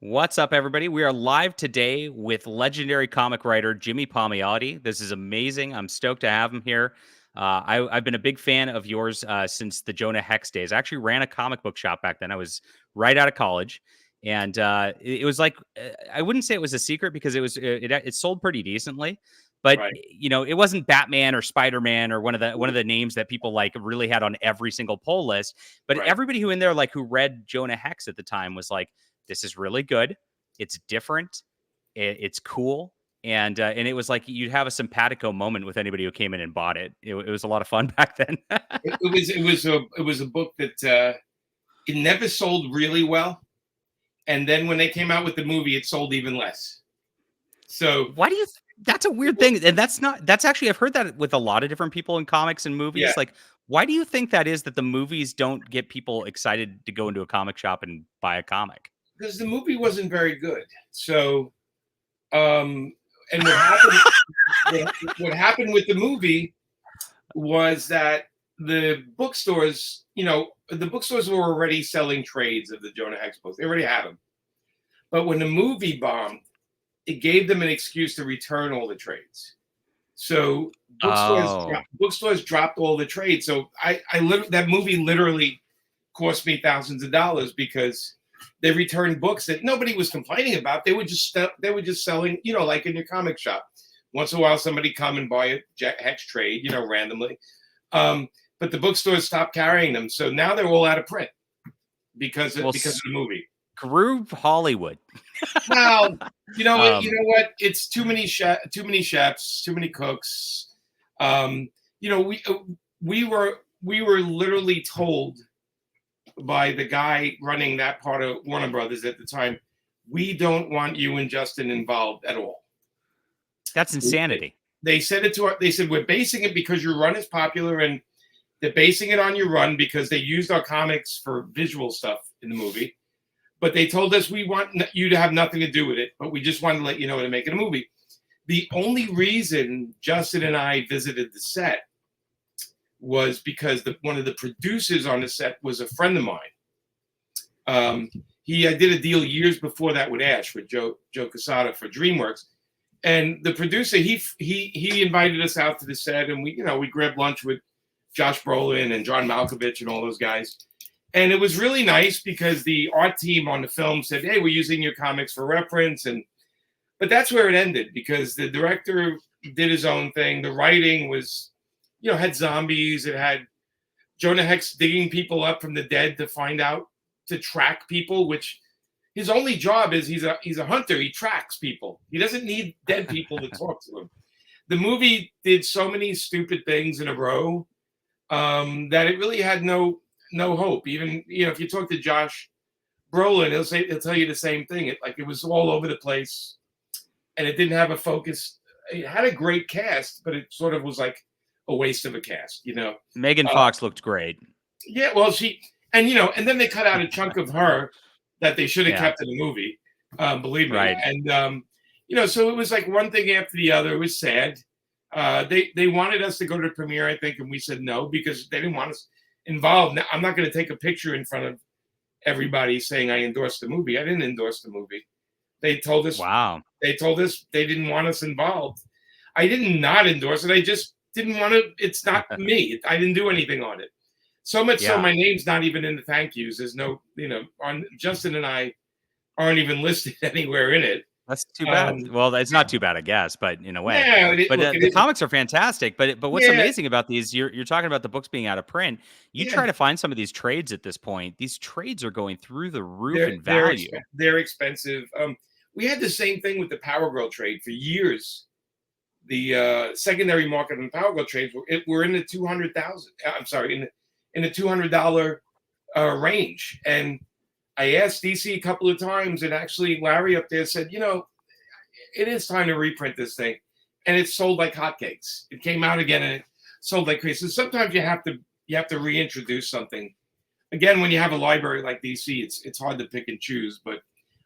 What's up, everybody? We are live today with legendary comic writer Jimmy Palmiotti. This is amazing. I'm stoked to have him here. I've been a big fan of yours since the Jonah Hex days. I actually ran a comic book shop back then. I was right out of college, and it was like I wouldn't say it was a secret because it sold pretty decently, but Right. it wasn't Batman or Spider-Man or one of the names that people like really had on every single poll list. But Right. everybody who in there like who read Jonah Hex at the time was like, this is really good. It's different. It's cool. And it was like you'd have a simpatico moment with anybody who came in and bought it. It was a lot of fun back then. It was a book that it never sold really well, and then when they came out with the movie, it sold even less. So Why do you? That's a weird thing, and that's actually I've heard that with a lot of different people in comics and yeah, movies. Like, why do you think that is that the movies don't get people excited to go into a comic shop and buy a comic? because the movie wasn't very good. So, and what happened? what happened with the movie was that the bookstores were already selling trades of the Jonah Hex books. They already had them. But when the movie bombed, it gave them an excuse to return all the trades. So Oh, bookstores dropped all the trades. So that movie literally cost me thousands of dollars because they returned books that nobody was complaining about. They were just selling, like in your comic shop. Once in a while, somebody come and buy a Hex trade, randomly. But the bookstores stopped carrying them, so now they're all out of print because of, well, because of the movie. screw Hollywood. Well, you um, know what? It's too many chefs, too many cooks. Um, we were literally told by the guy running that part of Warner Brothers at the time, we don't want you and Justin involved at all. that's They, insanity. they said it to us. They said we're basing it because your run is popular, and they're basing it on your run because they used our comics for visual stuff in the movie. But they told us we want you to have nothing to do with it, but we just wanted to let you know to make it a movie. The only reason Justin and I visited the set was because one of the producers on the set was a friend of mine. I did a deal years before that with Ash, with Joe Quesada for DreamWorks, and the producer he invited us out to the set, and we grabbed lunch with Josh Brolin and John Malkovich and all those guys. And it was really nice because the art team on the film said, "Hey, we're using your comics for reference." But that's where it ended because the director did his own thing. The writing was, had zombies. It had Jonah Hex digging people up from the dead to track people, which his only job is he's a hunter. He tracks people. He doesn't need dead people to talk to him. The movie did so many stupid things in a row that it really had no hope. Even if you talk to Josh Brolin, he'll tell you the same thing. It was all over the place, and it didn't have a focus. It had a great cast, but it sort of was like a waste of a cast. Megan Uh, Fox looked great. yeah, well, and then they cut out a chunk of her that they should have Yeah, kept in the movie. Believe me, right. and so it was like one thing after the other. It was sad. They wanted us to go to the premiere, I think, and we said no because they didn't want us involved. Now, I'm not going to take a picture in front of everybody saying I endorsed the movie. I didn't endorse the movie. They told us Wow. they didn't want us involved. I didn't not endorse it. I just didn't want to. It's not me. I didn't do anything on it. So much so Yeah. my name's not even in the thank yous. There's no, on Justin and I aren't even listed anywhere in it. That's too bad. Um, Well, it's not too bad, I guess, but in a way. yeah, But look, it the isn't. comics are fantastic. But what's Yeah, amazing about these, you're talking about the books being out of print. You yeah. try to find some of these trades at this point. These trades are going through the roof They're in they're value. exp- they're expensive. We had the same thing with the Power Girl trade for years. The secondary market on Power Girl trades were in the 200,000. I'm sorry, in the $200 range. And I asked DC a couple of times, and actually Larry up there said, it is time to reprint this thing, and it sold like hotcakes. It came out again, and it sold like crazy. So sometimes you have to reintroduce something. Again, when you have a library like DC, it's hard to pick and choose. But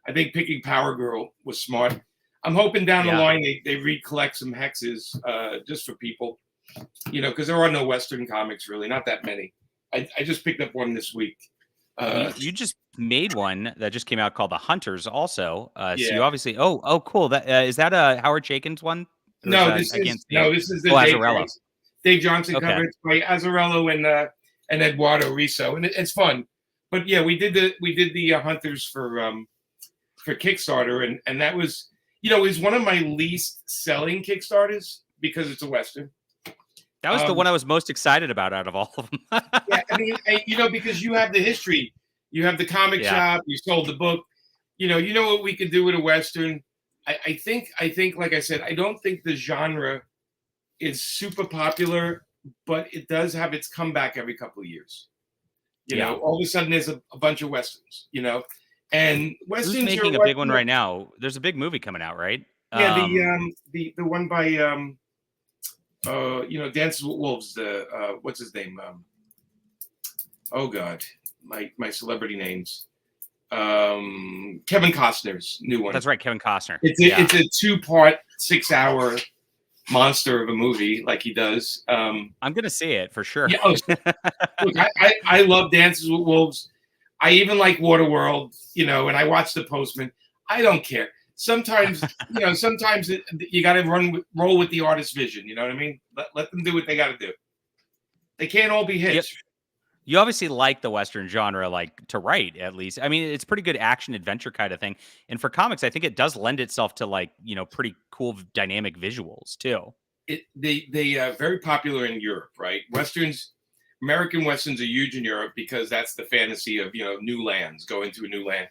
I think picking Power Girl was smart. I'm hoping down the Yeah. line they recollect some hexes just for people, because there are no Western comics really, not that many. I just picked up one this week. Well, Uh, made one that just came out called The Hunters also. So Yeah. you obviously cool. That is that a Howard Chaykin's one? Or is No, that I can't see it. this is Oh, the Azzarello. Dave Johnson Okay. cover. It's by Azzarello and Eduardo Riso, and it's fun. But yeah, we did the Hunters for Kickstarter, and that was, it was one of my least selling Kickstarters because it's a Western. That was the one I was most excited about out of all of them. Yeah, I mean, because you have the history, you have the comic Yeah. shop, you sold the book, you know what we could do with a Western. I think, like I said, I don't think the genre is super popular, but it does have its comeback every couple of years. All of a sudden there's a bunch of Westerns, and Who's Westerns making a big one right now? There's a big movie coming out, right? Yeah, the one by Dances with Wolves. The what's his name? Oh God, my celebrity names. Kevin Costner's new one. That's right, Kevin Costner. It's a 2-part, 6-hour monster of a movie, like he does. I'm gonna see it for sure. Yeah, look, I love Dances with Wolves. I even like Waterworld, and I watch The Postman. I don't care. Sometimes, sometimes you got to roll with the artist's vision. You know what I mean? Let them do what they got to do. They can't all be hits. Yep. You obviously like the Western genre, like to write at least. I mean, it's pretty good action adventure kind of thing. And for comics, I think it does lend itself to pretty cool dynamic visuals too. They are very popular in Europe, right? American Westerns are huge in Europe because that's the fantasy of, new lands, going to a new land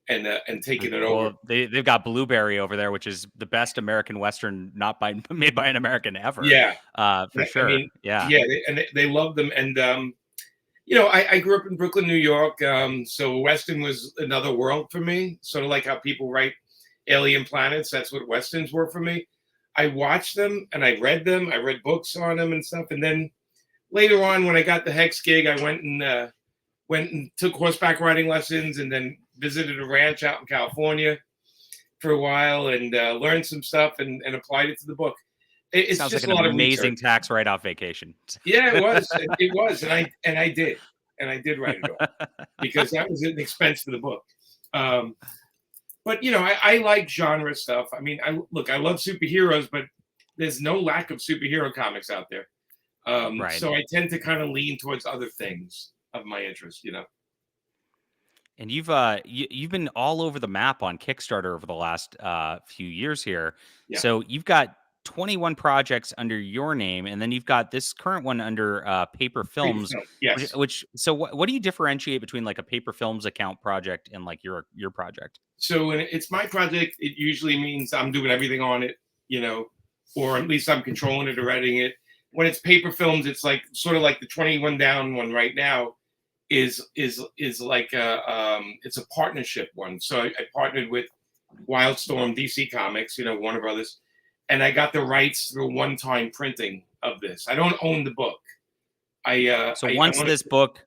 and taking it over. They've got Blueberry over there, which is the best American Western made by an American ever. Yeah. For sure. I mean, yeah. They love them. And, I grew up in Brooklyn, New York. So Western was another world for me. Sort of like how people write Alien Planets. That's what Westerns were for me. I watched them and I read them. I read books on them and stuff. And then later on, when I got the Hex gig, I went and took horseback riding lessons, and then visited a ranch out in California for a while and learned some stuff and applied it to the book. It sounds just like an amazing research. Tax write-off vacation. Yeah, it was. It was, and I did write it off because that was an expense for the book. But I like genre stuff. I mean, I love superheroes, but there's no lack of superhero comics out there. Right. So I tend to kind of lean towards other things of my interest, And you've been all over the map on Kickstarter over the last few years here. Yeah. So you've got 21 projects under your name, and then you've got this current one under Paper Films. Yes. So what do you differentiate between like a Paper Films account project and like your project? So when it's my project, it usually means I'm doing everything on it, or at least I'm controlling it or editing it. When it's Paper Films, it's like sort of like the 21 Down one right now is like it's a partnership one. So I partnered with Wildstorm DC Comics, Warner Brothers, and I got the rights through one-time printing of this. I don't own the book. Once this book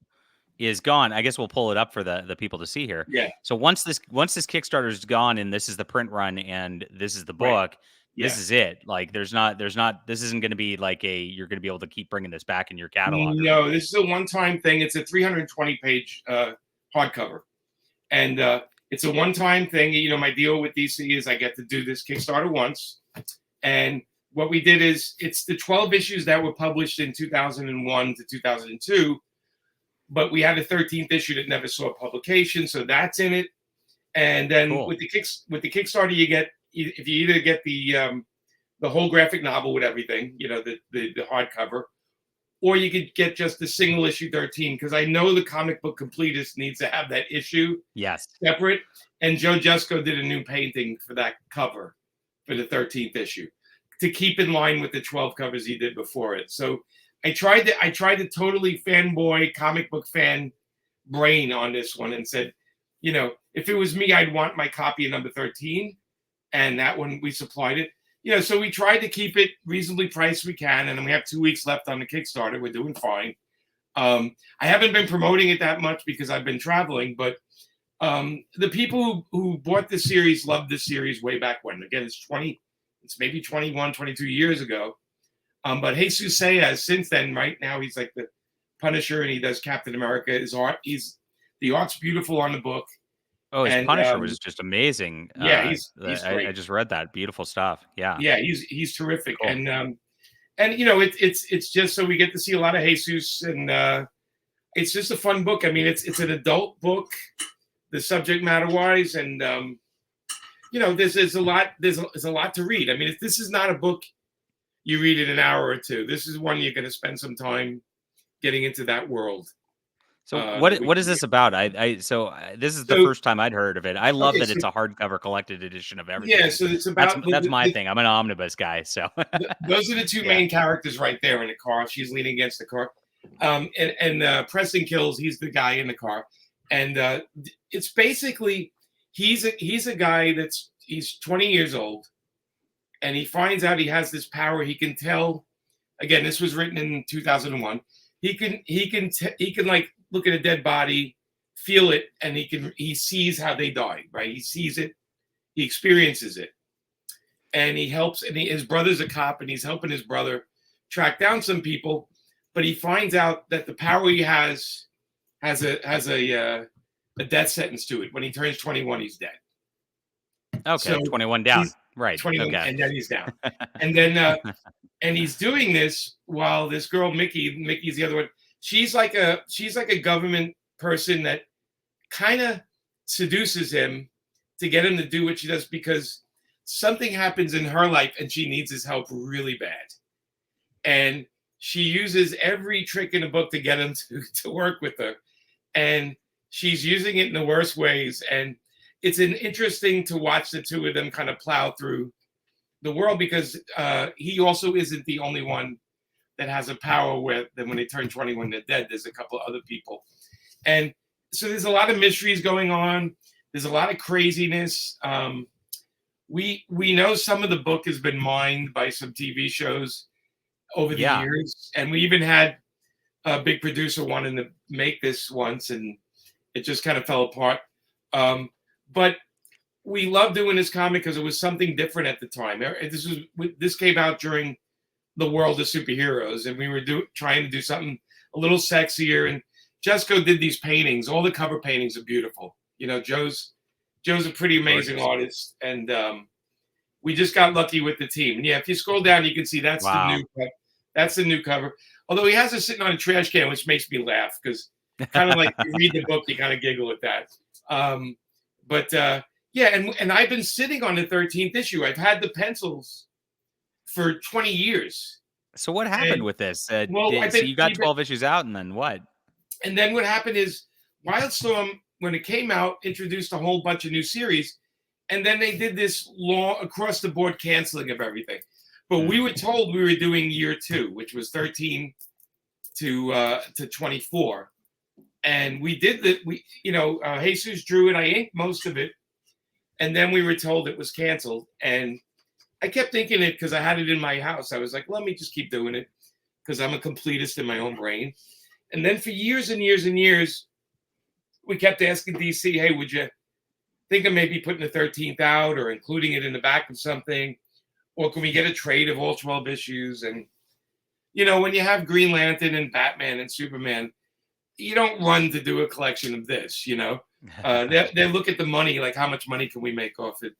is gone, I guess we'll pull it up for the people to see here. Yeah. So once this Kickstarter is gone and this is the print run and this is the book, this is it. Like this isn't going to be like you're going to be able to keep bringing this back in your catalog. No, this is a one-time thing. It's a 320-page hardcover. And it's a one-time thing. My deal with DC is I get to do this Kickstarter once. And what we did is it's the 12 issues that were published in 2001 to 2002, but we had a 13th issue that never saw publication, so that's in it. And then with the Kickstarter, you get, if you either get the whole graphic novel with everything, the hardcover, or you could get just the single issue 13, because I know the comic book completist needs to have that issue separate. And Joe Jusko did a new painting for that cover for the 13th issue to keep in line with the 12 covers he did before it. So I tried to totally fanboy comic book fan brain on this one and said, if it was me, I'd want my copy of number 13. And that one we supplied it. So we tried to keep it reasonably priced we can. And then we have 2 weeks left on the Kickstarter. We're doing fine. I haven't been promoting it that much because I've been traveling, but the people who bought the series loved this series way back when. Again, it's maybe 21, 22 years ago. But Jesus Sayas, since then, right now, he's like the Punisher and he does Captain America. His art, he's The art's beautiful on the book, Oh, his and Punisher was just amazing. yeah, he's I great. just read that. Beautiful stuff. Yeah. Yeah, he's terrific, Cool. and you know it's just so we get to see a lot of Jesus, and it's just a fun book. I mean, it's an adult book, the subject matter wise, and you know there's a lot there's a lot to read. I mean, if this is not a book you read in an hour or two, this is one you're going to spend some time getting into that world. So That we what can is get. this about? This is the So first time I'd heard of it. I love okay, that so it's a hardcover collected edition of yeah, everything. so it's about That's my thing. I'm an omnibus guy, so those are the two yeah. main characters right there in the car. She's leaning against the car, and Preston Kills. He's the guy in the car, and it's basically he's a guy he's 20 years old, and he finds out he has this power. He can tell. Again, this was written in 2001. He can like look at a dead body, feel it, and he sees how they died. Right? He sees it. He experiences it, and he helps. And his brother's a cop, and he's helping his brother track down some people. But he finds out that the power he has a death sentence to it. When he turns 21, he's dead. Okay, So 21 down. he's Right. 21, Okay. and then he's down. And then and he's doing this while this girl Mickey's the other one. She's like a government person that kind of seduces him to get him to do what she does because something happens in her life and she needs his help really bad. And she uses every trick in the book to get him to work with her. And she's using it in the worst ways. And it's an interesting to watch the two of them kind of plow through the world because he also isn't the only one that has a power where then when they turn 21 they're dead. There's a couple of other people, and so there's a lot of mysteries going on. There's a lot of craziness. We know some of the book has been mined by some TV shows over the Yeah. years, and we even had a big producer wanting to make this once, and it just kind of fell apart. But we love doing this comic because it was something different at the time. This came out during the world of superheroes, and we were trying to do something a little sexier. And Jesco did these paintings. All the cover paintings are beautiful. You know, Joe's a pretty amazing artist, and we just got lucky with the team. And yeah, if you scroll down, you can see that's Wow. the new cover. Although he has it sitting on a trash can, which makes me laugh because kind of like you read the book, you kind of giggle at that. But yeah, and I've been sitting on the 13th issue. I've had the pencils for 20 years. So what happened with this? Well, So you got 12 issues out, and then what? and then what happened is Wildstorm, when it came out, introduced a whole bunch of new series, and then they did this long across the board canceling of everything. But we were told we were doing year 2, which was 13 to 24, and we did that. Jesus drew it. I inked most of it, and then we were told it was canceled. And I kept thinking it because I had it in my house. I was like, let me just keep doing it because I'm a completist in my own brain. And then for years and years and years, we kept asking DC, hey, would you think of maybe putting the 13th out or including it in the back of something? Or can we get a trade of all 12 issues? And, you know, when you have Green Lantern and Batman and Superman, you don't run to do a collection of this, you know. They look at the money, like how much money can we make off it?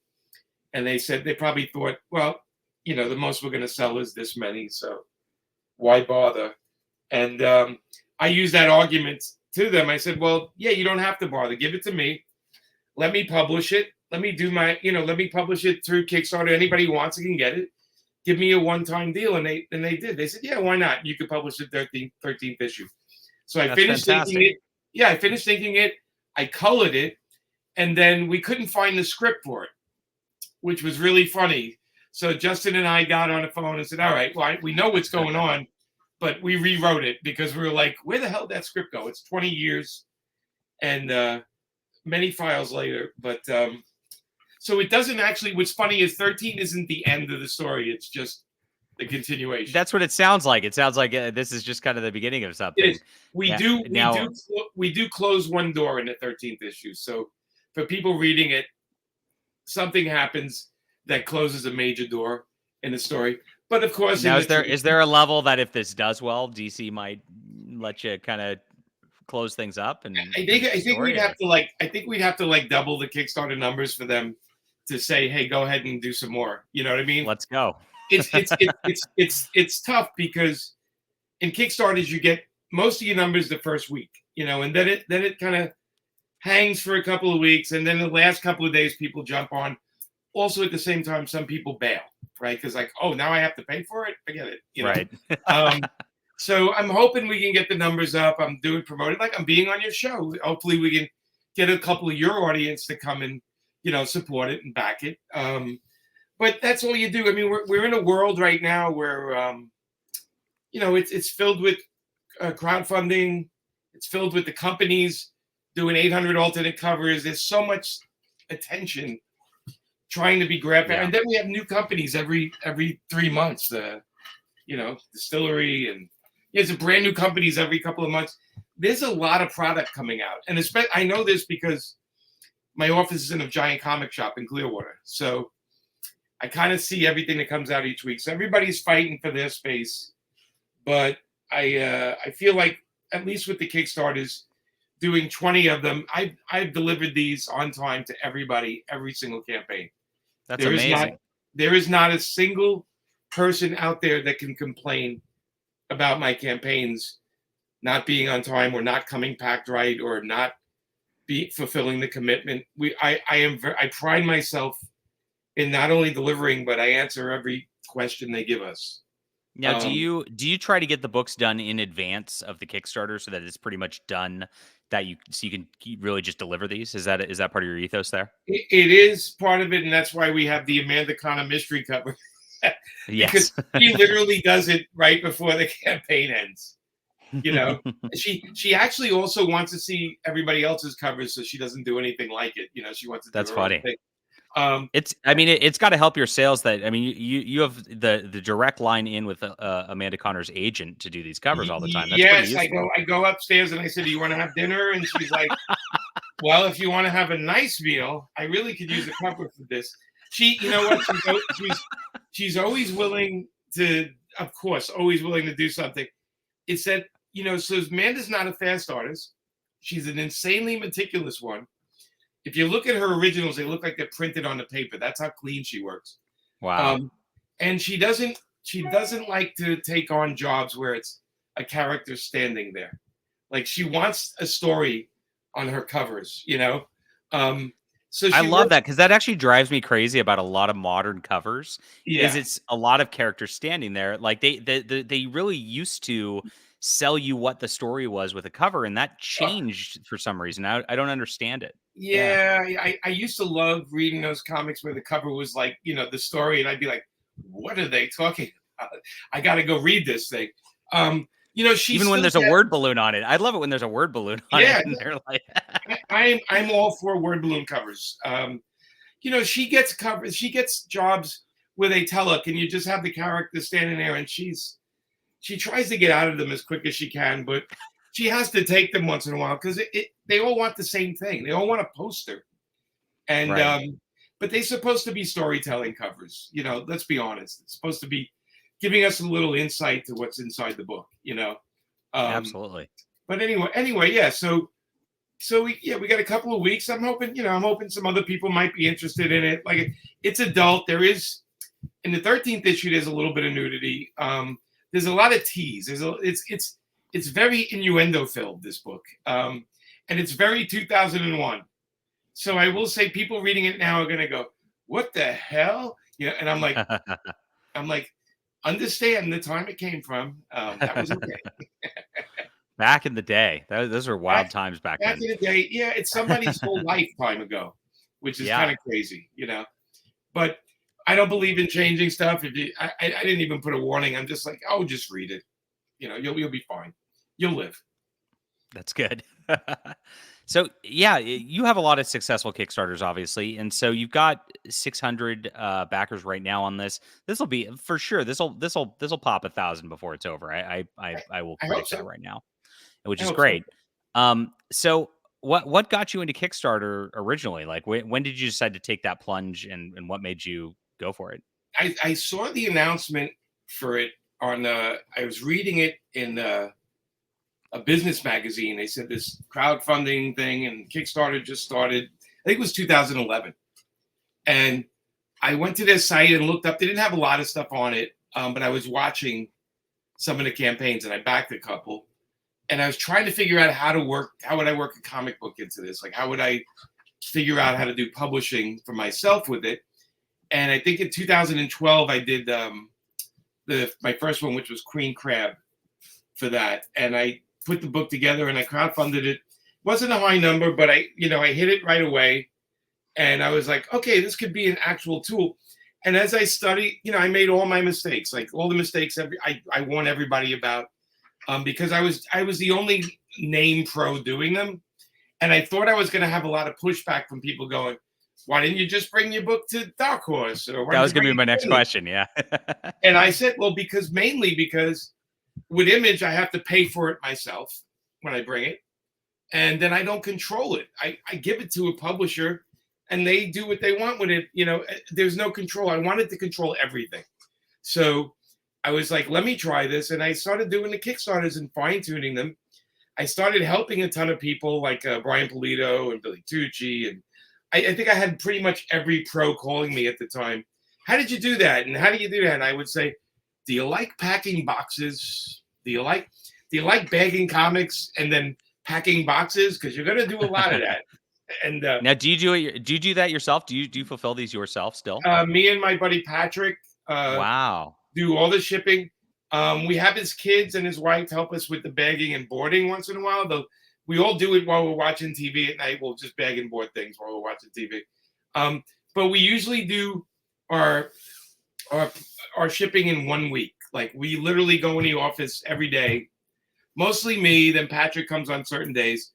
And they said they probably thought, well, you know, the most we're going to sell is this many, so why bother? And I used that argument to them. I said, well, yeah, you don't have to bother. Give it to me. Let me publish it. Let me let me publish it through Kickstarter. Anybody who wants it can get it. Give me a one-time deal. And they did. They said, yeah, why not? You could publish the 13th issue. So I finished thinking it. Yeah, I finished thinking it. I colored it. And then we couldn't find the script for it, which was really funny. So Justin and I got on the phone and said, all right, well, we know what's going on, but we rewrote it because we were like, where the hell did that script go? It's 20 years and many files later. But so it doesn't actually, what's funny is 13 isn't the end of the story. It's just the continuation. That's what it sounds like. It sounds like this is just kind of the beginning of something. It is. We do close one door in the 13th issue. So for people reading it, something happens that closes a major door in the story. But of course, now is there a level that if this does well, DC might let you kind of close things up and I think finish the I think story? we'd have Or to like I think we'd have to like double the Kickstarter numbers for them to say, hey, go ahead and do some more. You know what I mean? let's go. It's tough because in Kickstarters you get most of your numbers the first week, and then it kind of hangs for a couple of weeks, and then the last couple of days people jump on. Also, at the same time, some people bail, right? Because like, oh, now I have to pay for it. Forget it. Right. Um, so I'm hoping we can get the numbers up. I'm doing promoting, like I'm being on your show. Hopefully, we can get a couple of your audience to come and support it and back it. But that's all you do. I mean, we're in a world right now where it's filled with crowdfunding. It's filled with the companies doing 800 alternate covers. There's so much attention trying to be grabbed, and then we have new companies every 3 months. The distillery, and there's a brand new companies every couple of months. There's a lot of product coming out, and I know this because my office is in a giant comic shop in Clearwater, so I kind of see everything that comes out each week. So everybody's fighting for their space, but I feel like at least with the Kickstarters, doing 20 of them, I've delivered these on time to everybody, every single campaign. That's amazing. There is not a single person out there that can complain about my campaigns not being on time or not coming packed right or not be fulfilling the commitment. I pride myself in not only delivering, but I answer every question they give us. Now, do you try to get the books done in advance of the Kickstarter so that it's pretty much done, so you can really just deliver these? Is that part of your ethos there? It is part of it, and that's why we have the Amanda Connor mystery cover. Yes. Because she literally does it right before the campaign ends. She actually also wants to see everybody else's covers, so she doesn't do anything like it. She wants to do That's her own funny. thing. It's got to help your sales. You have the direct line in with Amanda Connor's agent to do these covers all the time. That's yes, pretty useful. I go upstairs and I said, "Do you want to have dinner?" And she's like, "Well, if you want to have a nice meal, I really could use a cover for this." You know what? She's always willing to, of course, always willing to do something. It's that so Amanda's not a fast artist. She's an insanely meticulous one. If you look at her originals, they look like they're printed on the paper. That's how clean she works. Wow. And she doesn't like to take on jobs where it's a character standing there. Like she wants a story on her covers, So I love that because that actually drives me crazy about a lot of modern covers. Yeah. Is it's a lot of characters standing there. Like they really used to sell you what the story was with a cover, and that changed for some reason. I don't understand it. Yeah, I used to love reading those comics where the cover was like, the story, and I'd be like, what are they talking about? I got to go read this thing. She even when there's a word balloon on it. I love it when there's a word balloon on it. And they're like, I'm all for word balloon covers. She gets covers. She gets jobs where they tell her, can you just have the character standing there, and she tries to get out of them as quick as she can, but she has to take them once in a while because they all want the same thing. They all want a poster, and right. But they're supposed to be storytelling covers. Let's be honest. It's supposed to be giving us a little insight to what's inside the book. Absolutely. But anyway, yeah. So we got a couple of weeks. I'm hoping some other people might be interested in it. Like it's adult. There is in the 13th issue. There's a little bit of nudity. There's a lot of tease. It's very innuendo filled, this book, and it's very 2001. So I will say, people reading it now are going to go, "What the hell?" And I'm like, understand the time it came from. That was okay. Back in the day, those were wild times back then. Back in the day, yeah, it's somebody's whole lifetime ago, which is kind of crazy, But I don't believe in changing stuff. I didn't even put a warning. I'm just like, oh, just read it. You'll be fine. You'll live. That's good. So yeah, you have a lot of successful Kickstarters, obviously, and so you've got 600 backers right now on this. This will be for sure. This will pop 1,000 before it's over. I will predict that right now, which is great. So. So what got you into Kickstarter originally? Like when did you decide to take that plunge, and what made you go for it? I saw the announcement for it on. I was reading it in a business magazine. They said this crowdfunding thing and Kickstarter just started. I think it was 2011. And I went to their site and looked up. They didn't have a lot of stuff on it, but I was watching some of the campaigns and I backed a couple. And I was trying to figure out how would I work a comic book into this? Like, how would I figure out how to do publishing for myself with it? And I think in 2012, I did my first one, which was Queen Crab for that. And I put the book together and I crowdfunded it. It wasn't a high number, but I hit it right away. And I was like, okay, this could be an actual tool. And as I studied, I made all my mistakes, like all the mistakes I warn everybody about, because I was the only name pro doing them. And I thought I was going to have a lot of pushback from people going, why didn't you just bring your book to Dark Horse? Or that was going to be my next question. Yeah. And I said, well, mainly because with Image, I have to pay for it myself when I bring it. And then I don't control it. I give it to a publisher and they do what they want with it. There's no control. I wanted to control everything. So I was like, let me try this. And I started doing the Kickstarters and fine tuning them. I started helping a ton of people like Brian Polito and Billy Tucci. And I think I had pretty much every pro calling me at the time. How did you do that? And how do you do that? And I would say, do you like packing boxes? Do you like bagging comics and then packing boxes? Because you're going to do a lot of that. And now, do you do that yourself? Do you fulfill these yourself still? Me and my buddy Patrick wow. do all the shipping. We have his kids and his wife help us with the bagging and boarding once in a while. Though we all do it while we're watching TV at night. We'll just bag and board things while we're watching TV. But we usually do our shipping in 1 week. Like we literally go in the office every day. Mostly me. Then Patrick comes on certain days.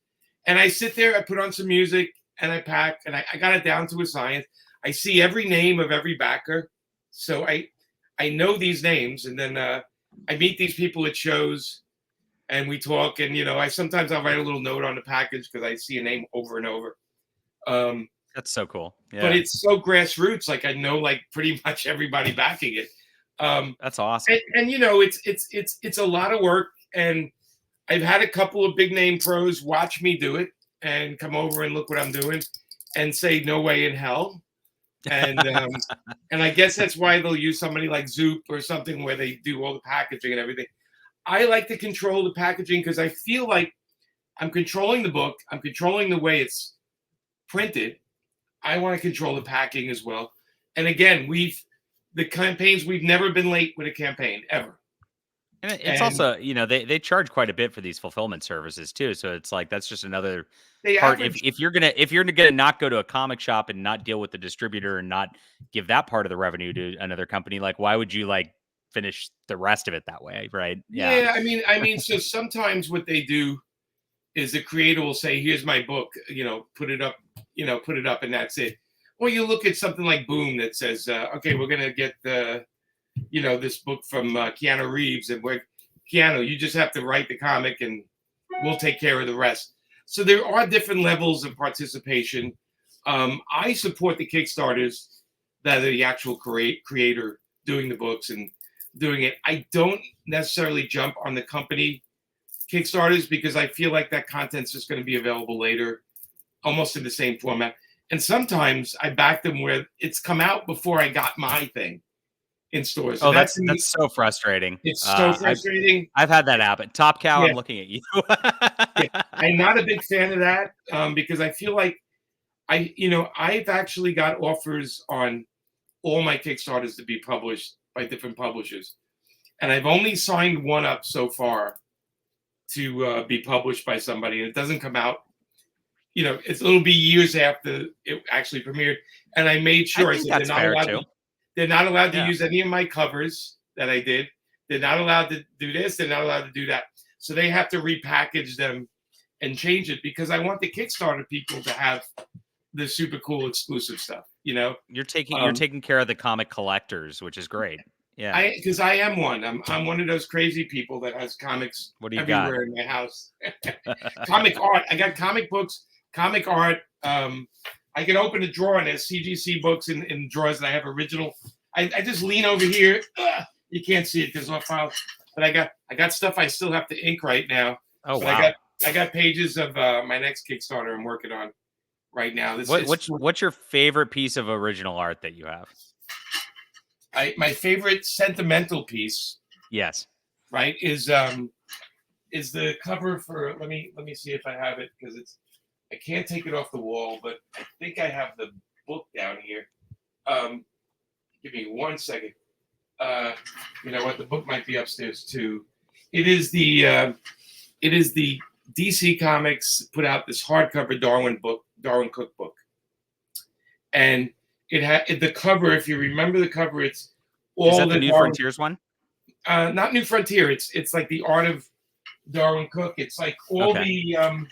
And I sit there, I put on some music, and I pack, and I got it down to a science. I see every name of every backer. So I know these names, and then I meet these people at shows, and we talk, and, sometimes I'll write a little note on the package because I see a name over and over. That's so cool. Yeah. But it's so grassroots. Like, I know, like, pretty much everybody backing it. That's awesome. And it's a lot of work, and I've had a couple of big name pros watch me do it and come over and look what I'm doing and say, no way in hell. And and I guess that's why they'll use somebody like Zoop or something where they do all the packaging and everything. I like to control the packaging because I feel like I'm controlling the book. I'm controlling the way it's printed. I want to control the packing as well. And again, we've never been late with a campaign ever. And it's also, they charge quite a bit for these fulfillment services too. So it's like that's just another part. If you're gonna not go to a comic shop and not deal with the distributor and not give that part of the revenue to another company, like why would you finish the rest of it that way, right? Yeah, I mean, so sometimes what they do is the creator will say, "Here's my book, put it up, and that's it." Or you look at something like Boom that says, "Okay, we're gonna get this book from Keanu Reeves, and Keanu, you just have to write the comic and we'll take care of the rest." So there are different levels of participation. I support the Kickstarters that are the actual creator doing the books and doing it. I don't necessarily jump on the company Kickstarters because I feel like that content's just going to be available later, almost in the same format. And sometimes I back them where it's come out before I got my thing in stores. So that's so frustrating. It's so frustrating. I've had that happen. Top Cow, yeah. I'm looking at you. Yeah. I'm not a big fan of that because I feel like I've actually got offers on all my Kickstarters to be published by different publishers. And I've only signed one up so far to be published by somebody. And it doesn't come out, it'll be years after it actually premiered. And I made sure I said they're not allowed to use any of my covers that I did. They're not allowed to do this. They're not allowed to do that. So they have to repackage them and change it because I want the Kickstarter people to have the super cool exclusive stuff. You're taking care of the comic collectors, which is great. Yeah, because I am one. I'm one of those crazy people that has comics everywhere in my house. Comic art. I got comic books, comic art. I can open a drawer and there's CGC books in drawers that I have original. I just lean over here. You can't see it because it's on file. But I got stuff I still have to ink right now. Oh But wow. I got pages of my next Kickstarter I'm working on right now. This What is what's your favorite piece of original art that you have? my favorite sentimental piece, Yes. right, is the cover for let me see if I have it because it's I can't take it off the wall, but I think I have the book down here. Um, give me 1 second. You know what? The book might be upstairs too. It is the DC Comics put out this hardcover Darwyn Cooke book, and it had the cover. If you remember the cover, it's Is all that the the New Darwyn. Frontiers one? Not New Frontier. It's like the art of Darwyn Cooke. It's like all Okay. the.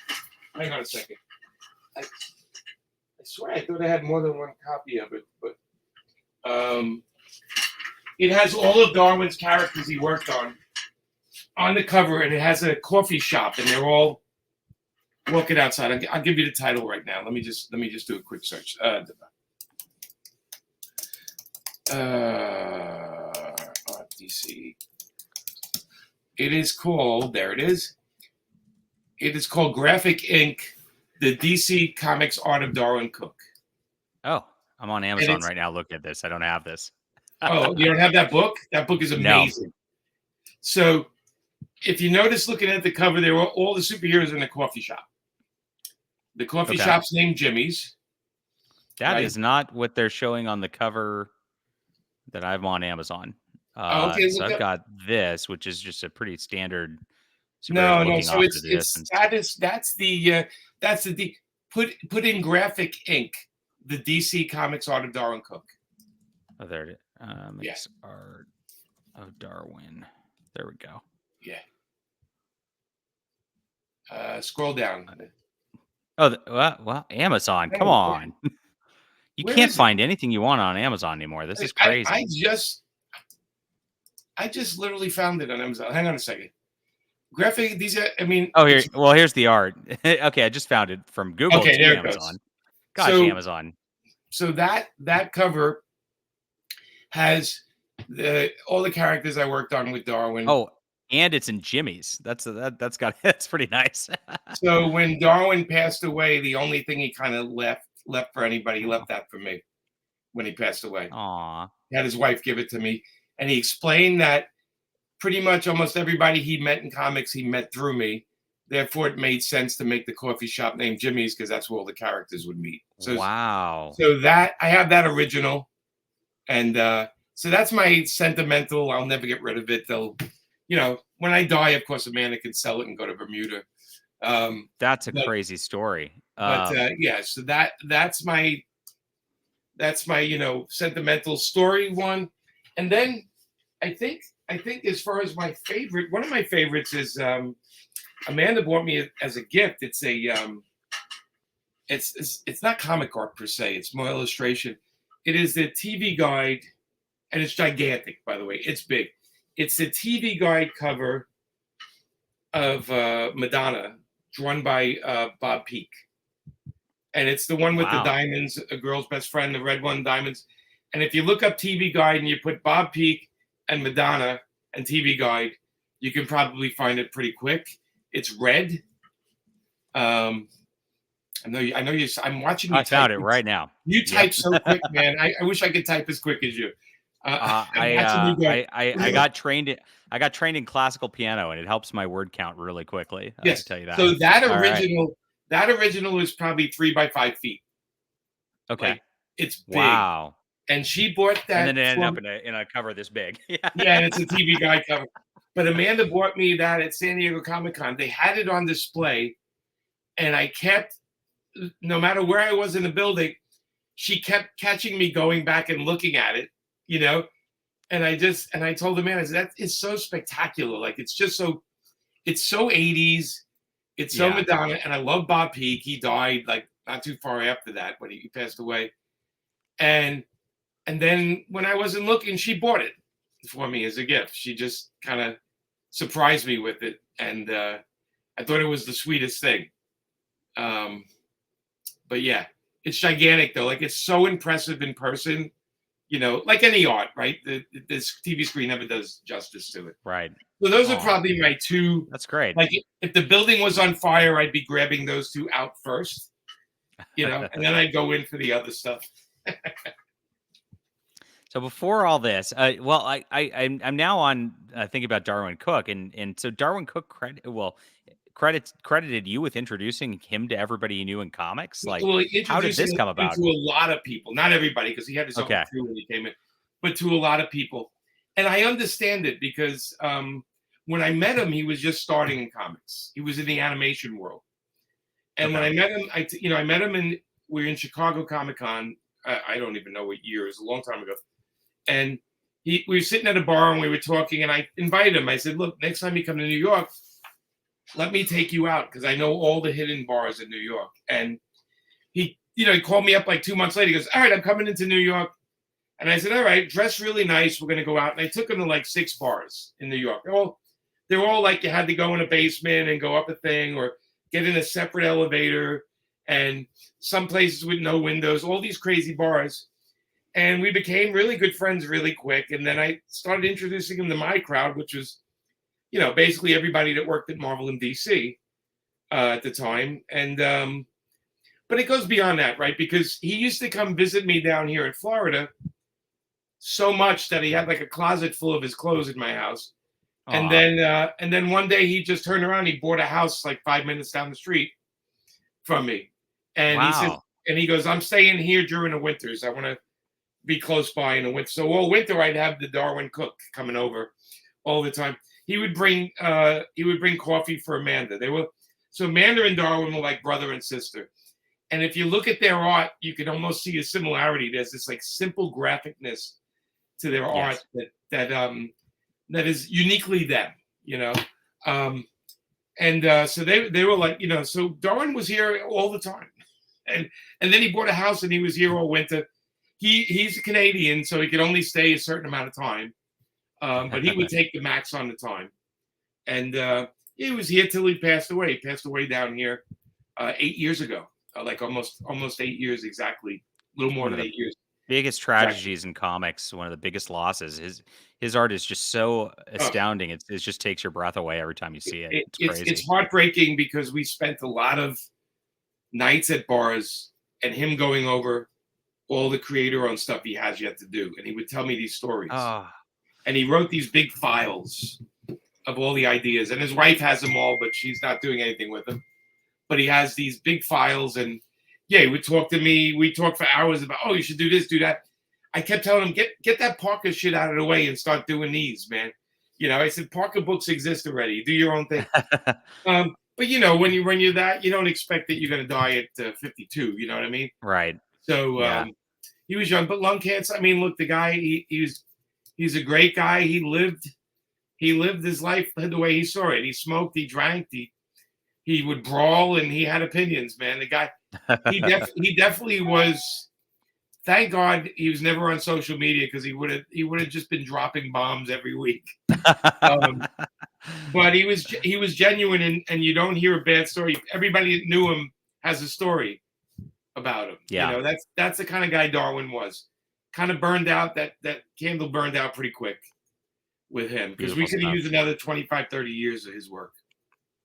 Hang on a second. I swear I thought I had more than one copy of it, but it has all of Darwyn's characters he worked on the cover, and it has a coffee shop, and they're all walking outside. I'll give you the title right now. Let me just do a quick search. DC. It is called. There it is. It is called Graphic Ink. The DC Comics Art of Darwyn Cooke. Oh, I'm on Amazon right now looking at this. I don't have this. Oh, you don't have that book? That book is amazing. No. So, if you notice looking at the cover, there were all the superheroes in a coffee shop. The coffee shop's named Jimmy's. That is not what they're showing on the cover that I'm on Amazon. Okay, so I've got this, which is just a pretty standard. No. So that's the put in Graphic Ink, the DC Comics Art of Darwyn Cooke. Oh, there it is. Makes art of Darwyn. There we go. Yeah. Scroll down. Oh, well, Amazon. Come on. You can't find anything you want on Amazon anymore. This is crazy. I just literally found it on Amazon. Hang on a second. Graphic. These are. I mean. Oh, here. Well, here's the art. Okay, I just found it from Google to there Amazon. It goes. Gosh, Amazon. So that cover has all the characters I worked on with Darwyn. Oh, and it's in Jimmy's. That's pretty nice. So when Darwyn passed away, the only thing he kind of left for anybody, he left that for me when he passed away. Aw. He had his wife give it to me, and he explained that pretty much almost everybody he met in comics, he met through me. Therefore, it made sense to make the coffee shop named Jimmy's because that's where all the characters would meet. So, wow. So that I have that original, and so that's my sentimental. I'll never get rid of it. They'll, when I die, of course, Amanda can sell it and go to Bermuda. That's a crazy story. So that's my sentimental story one, and then I think as far as my favorite, one of my favorites is Amanda bought me as a gift. It's a it's not comic art per se. It's more illustration. It is the TV guide, and it's gigantic, by the way. It's big. It's the TV guide cover of Madonna, drawn by Bob Peak. And it's the one with the diamonds, a girl's best friend, the red one, diamonds. And if you look up TV guide and you put Bob Peak and Madonna and TV guide, you can probably find it pretty quick. It's red. I know you. I'm watching you. I found it right now. You type so quick, man. I wish I could type as quick as you. I got trained in classical piano, and it helps my word count really quickly. Yes, I can tell you that. So that original is probably 3 by 5 feet. Okay, like, it's big. Wow. And she bought that, and then it ended up in a cover this big. Yeah, and it's a TV guide cover. But Amanda bought me that at San Diego Comic-Con. They had it on display, and I kept, no matter where I was in the building, she kept catching me going back and looking at it, And I told Amanda, that is so spectacular. Like it's so 80s. It's so Madonna, and I love Bob Peak. He died like not too far after that when he passed away. And then when I wasn't looking, she bought it for me as a gift. She just kind of surprised me with it, and I thought it was the sweetest thing. But yeah, it's gigantic though. Like it's so impressive in person. You know, like any art, right? This TV screen never does justice to it. Right. So those are Oh, probably my two. that's great. Like if the building was on fire, I'd be grabbing those two out first, you know, and then I'd go in for the other stuff. So before all this, well, I'm now on thinking about Darwyn Cooke, and so Darwyn Cooke credited you with introducing him to everybody you knew in comics. Like, Well, how did this introducing come him about? to a lot of people, not everybody, because he had his own Okay. crew when he came in, but to a lot of people. And I understand it because when I met him, he was just starting in comics. He was in the animation world. And when I met him, I met him and we were in Chicago Comic-Con. I don't even know what year. It was a long time ago. And we were sitting at a bar and we were talking, and I invited him. I said, look, next time you come to New York, let me take you out because I know all the hidden bars in New York. And he called me up like 2 months later. He goes, all right, I'm coming into New York. And I said, all right, dress really nice. We're going to go out. And I took him to like 6 bars in New York. They're all like you had to go in a basement and go up a thing or get in a separate elevator, and some places with no windows, all these crazy bars. And we became really good friends really quick. And then I started introducing him to my crowd, which was, basically everybody that worked at Marvel and DC at the time. And but it goes beyond that, right? Because he used to come visit me down here in Florida so much that he had like a closet full of his clothes in my house. And then one day he just turned around. He bought a house like 5 minutes down the street from me. And he said, and he goes, I'm staying here during the winters. I want to be close by in the winter. So all winter I'd have the Darwyn Cooke coming over all the time. He would bring coffee for Amanda. So Amanda and Darwyn were like brother and sister. And if you look at their art, you can almost see a similarity. There's this like simple graphicness to their art that is uniquely them, so they were like, so Darwyn was here all the time. And then he bought a house and he was here all winter. He's a Canadian, so he could only stay a certain amount of time. But he would take the max on the time. And he was here till he passed away. He passed away down here 8 years ago, like almost 8 years exactly, a little more than 8 years. Biggest tragedies in comics, one of the biggest losses. His art is just so astounding. It just takes your breath away every time you see it. It's crazy. It's heartbreaking because we spent a lot of nights at bars and him going over all the creator-owned stuff he has yet to do. And he would tell me these stories. And he wrote these big files of all the ideas. And his wife has them all, but she's not doing anything with them. But he has these big files, and he would talk to me. We talked for hours about, you should do this, do that. I kept telling him, get that Parker shit out of the way and start doing these, man. I said, Parker books exist already. Do your own thing. But when you're that, you don't expect that you're going to die at 52. You know what I mean? Right. So he was young, but lung cancer. I mean, look, the guy, he's a great guy. He lived his life the way he saw it. He smoked, he drank, he would brawl, and he had opinions, man. The guy, he definitely was. Thank God he was never on social media because he would have just been dropping bombs every week. But he was genuine, and you don't hear a bad story. Everybody that knew him has a story about him. Yeah. That's the kind of guy Darwyn was. Kind of burned out. That candle burned out pretty quick with him because we could have used another 25, 30 years of his work.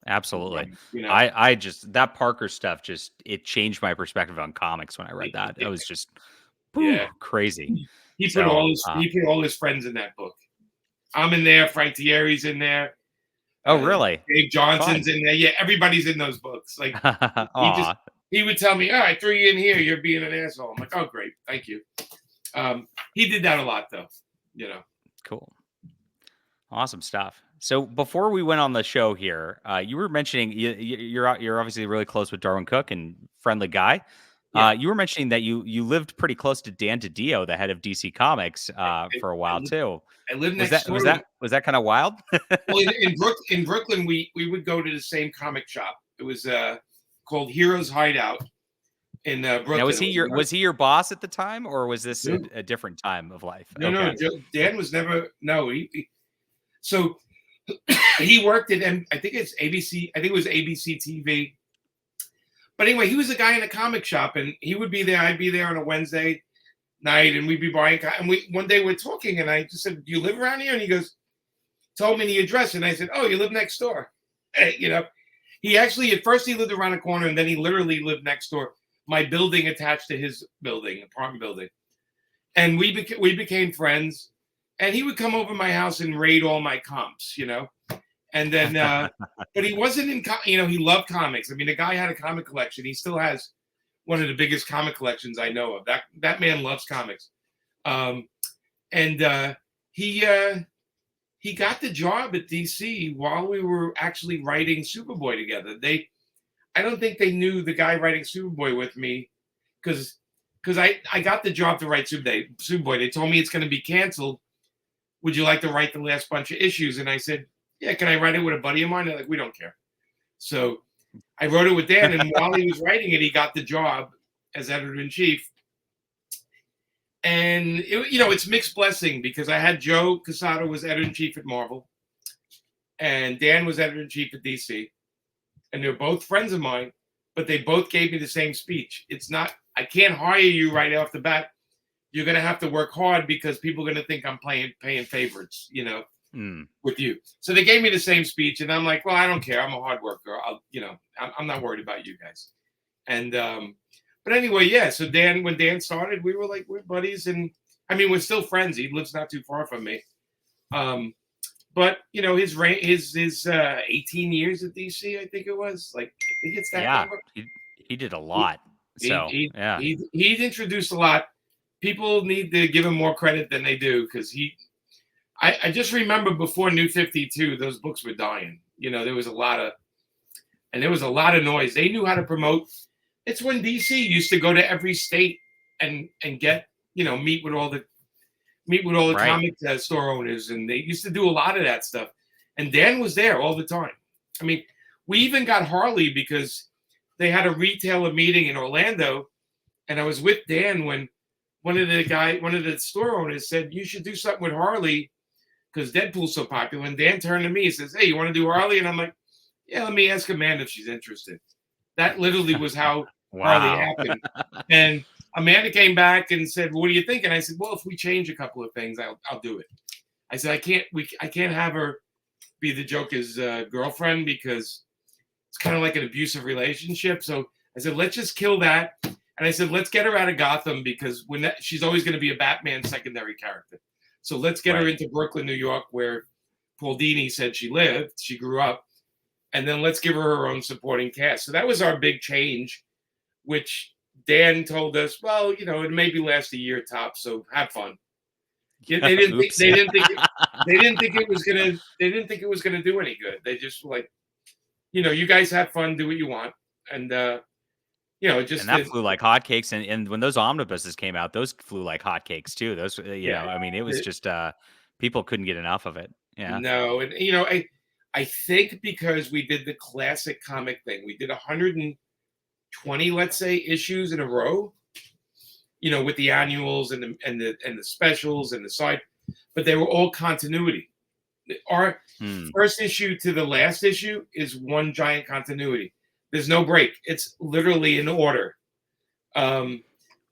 Absolutely. I just, that Parker stuff, it changed my perspective on comics when I read that. It was just crazy. He put all his friends in that book. I'm in there. Frank Thierry's in there. Oh, really? Dave Johnson's in there. Yeah, everybody's in those books. Like he would tell me, I threw you in here. You're being an asshole. I'm like, oh, great. Thank you. He did that a lot, though. Cool. Awesome stuff. So before we went on the show here, you were mentioning you're obviously really close with Darwyn Cooke and friendly guy. Yeah. You were mentioning that you lived pretty close to Dan DiDio, the head of DC Comics, for a while too. I lived next door. Was that kind of wild? Well, in Brooklyn, we would go to the same comic shop. It was called Heroes Hideout in Brooklyn. Now, was he your boss at the time, or was this a different time of life? No. Dan was never. No, so he worked at, I think it's ABC. I think it was ABC TV. But anyway, he was a guy in a comic shop, and he would be there. I'd be there on a Wednesday. night, and we'd be buying. And one day we're talking, and I just said, "Do you live around here?" And he goes, told me the address, and I said, "Oh, you live next door." You know, he actually at first he lived around the corner, and then he literally lived next door. My building attached to his building, apartment building, and we became friends. And he would come over my house and raid all my comps, you know. And then, but he wasn't in, he loved comics. I mean, the guy had a comic collection. He still has one of the biggest comic collections I know of. That man loves comics. And he got the job at DC while we were actually writing Superboy together. I don't think they knew the guy writing Superboy with me, because I got the job to write Superboy. They told me it's going to be canceled. Would you like to write the last bunch of issues? And I said, yeah, can I write it with a buddy of mine? They're like, we don't care. So I wrote it with Dan, and while he was writing it, he got the job as editor-in-chief. And, it's mixed blessing, because I had Joe Quesada was editor-in-chief at Marvel, and Dan was editor-in-chief at DC. And they're both friends of mine, but they both gave me the same speech. It's not, I can't hire you right off the bat. You're going to have to work hard, because people are going to think I'm paying favorites, with you. So they gave me the same speech, and I'm like, well, I don't care. I'm a hard worker. I'm not worried about you guys. And, but anyway, yeah. So when Dan started, we're buddies, and I mean, we're still friends. He lives not too far from me. But his 18 years at DC, I think it was, I think it's that. Yeah, he did a lot. Yeah, he's introduced a lot. People need to give him more credit than they do, because I just remember before New 52, those books were dying. There was a lot of noise. They knew how to promote. It's when DC used to go to every state and get, meet with all the right. Comic store owners, and they used to do a lot of that stuff. And Dan was there all the time. I mean, we even got Harley, because they had a retailer meeting in Orlando, and I was with Dan when one of the store owners said, you should do something with Harley, because Deadpool's so popular. And Dan turned to me and says, hey, you want to do Harley? And I'm like, yeah, let me ask Amanda if she's interested. That literally was how Harley happened. And Amanda came back and said, well, what do you think? And I said, well, if we change a couple of things, I'll do it. I said, I can't have her be the Joker's girlfriend, because it's kind of like an abusive relationship. So I said, let's just kill that. And I said, let's get her out of Gotham, because she's always going to be a Batman secondary character. So let's get her into Brooklyn, New York, where Paul Dini said she grew up. And then let's give her own supporting cast. So that was our big change, which Dan told us, well, it maybe last a year tops, so have fun. They didn't think it was gonna do any good. They just were like, you guys have fun, do what you want. And and that flew like hotcakes. And when those omnibuses came out, those flew like hotcakes too. Those, I mean, it was just people couldn't get enough of it. Yeah. No, and I think because we did the classic comic thing, we did 120, let's say, issues in a row. With the annuals and the specials and the side, but they were all continuity. Our first issue to the last issue is one giant continuity. There's no break. It's literally in order. And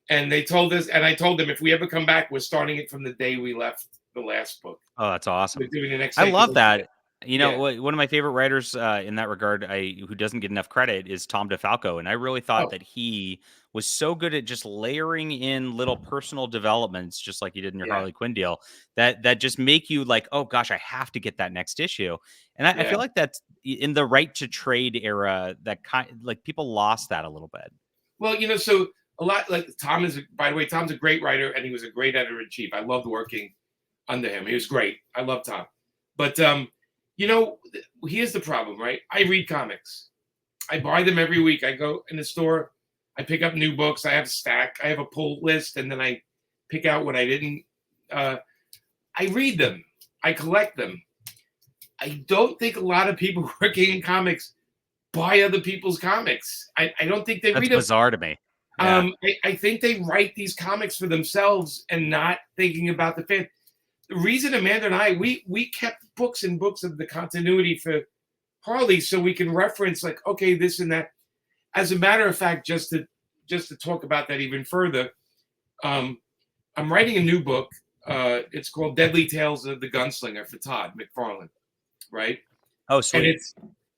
they told us, and I told them, if we ever come back, we're starting it from the day we left the last book. Oh, that's awesome. We're doing the next. I love that. One of my favorite writers in that regard, who doesn't get enough credit, is Tom DeFalco. And I really thought that he was so good at just layering in little personal developments, just like you did in your Harley Quinn deal, that just make you like, oh gosh, I have to get that next issue. And I feel like that's in the right to trade era, that people lost that a little bit. Well, so a lot, like Tom by the way, Tom's a great writer, and he was a great editor-in-chief. I loved working under him. He was great. I love Tom. But here's the problem, right? I read comics. I buy them every week. I go in the store. I pick up new books. I have a stack. I have a pull list, and then I pick out what I didn't. I read them. I collect them. I don't think a lot of people working in comics buy other people's comics. I don't think they read them. That's bizarre to me. Yeah. I think they write these comics for themselves and not thinking about the fan. The reason Amanda and I, we kept books and books of the continuity for Harley, so we can reference like, okay, this and that. As a matter of fact, just to talk about that even further, I'm writing a new book. It's called Deadly Tales of the Gunslinger for Todd McFarlane, right? Oh, And sweet.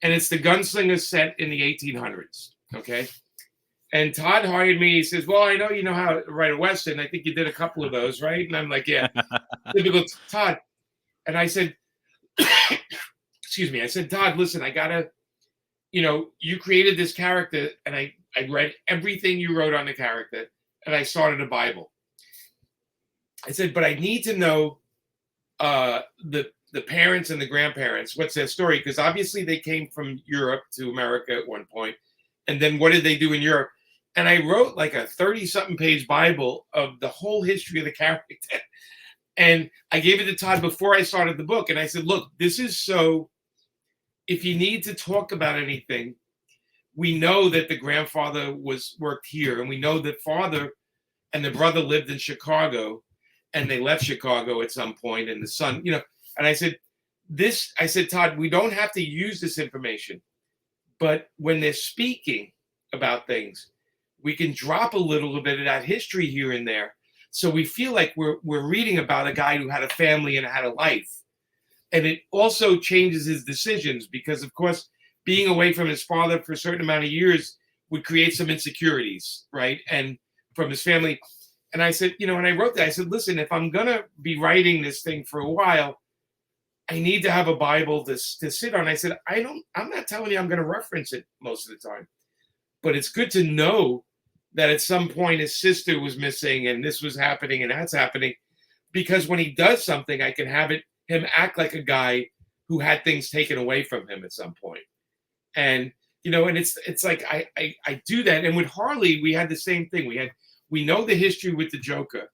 it's the gunslinger set in the 1800s. Okay. And Todd hired me. He says, "Well, I know you know how to write a Western. I think you did a couple of those, right?" And I'm like, "Yeah." Typical Todd. And I said, excuse me. I said, "Todd, listen, I gotta, you created this character, and I read everything you wrote on the character, and I started a Bible." I said, "But I need to know the parents and the grandparents, what's their story? Because obviously they came from Europe to America at one point, and then what did they do in Europe?" And I wrote like a 30-something page Bible of the whole history of the character. And I gave it to Todd before I started the book. And I said, "Look, this is so, if you need to talk about anything, we know that the grandfather worked here, and we know that father and the brother lived in Chicago, and they left Chicago at some point, and the son, and I said, Todd, we don't have to use this information, but when they're speaking about things, we can drop a little bit of that history here and there, so we feel like we're reading about a guy who had a family and had a life, and it also changes his decisions because, of course, being away from his father for a certain amount of years would create some insecurities, right, and from his family." And I said, when I wrote that, I said, "Listen, if I'm gonna be writing this thing for a while, I need to have a Bible to sit on." I said, I'm not telling you I'm going to reference it most of the time, but it's good to know that at some point his sister was missing and this was happening and that's happening, because when he does something, I can have him act like a guy who had things taken away from him at some point. And, and it's like, I do that. And with Harley, we had the same thing. We know the history with the Joker,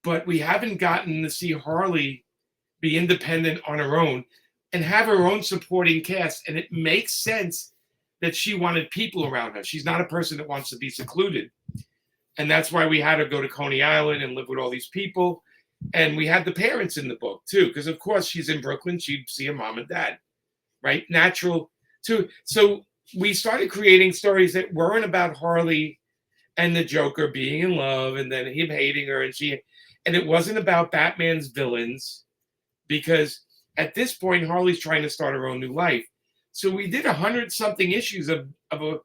but we haven't gotten to see Harley be independent on her own and have her own supporting cast. And it makes sense that she wanted people around her. She's not a person that wants to be secluded. And that's why we had her go to Coney Island and live with all these people. And we had the parents in the book too, because of course she's in Brooklyn. She'd see her mom and dad, right? Natural too. So we started creating stories that weren't about Harley and the Joker being in love and then him hating her, and it wasn't about Batman's villains, because at this point Harley's trying to start her own new life. So we did 100-something issues of a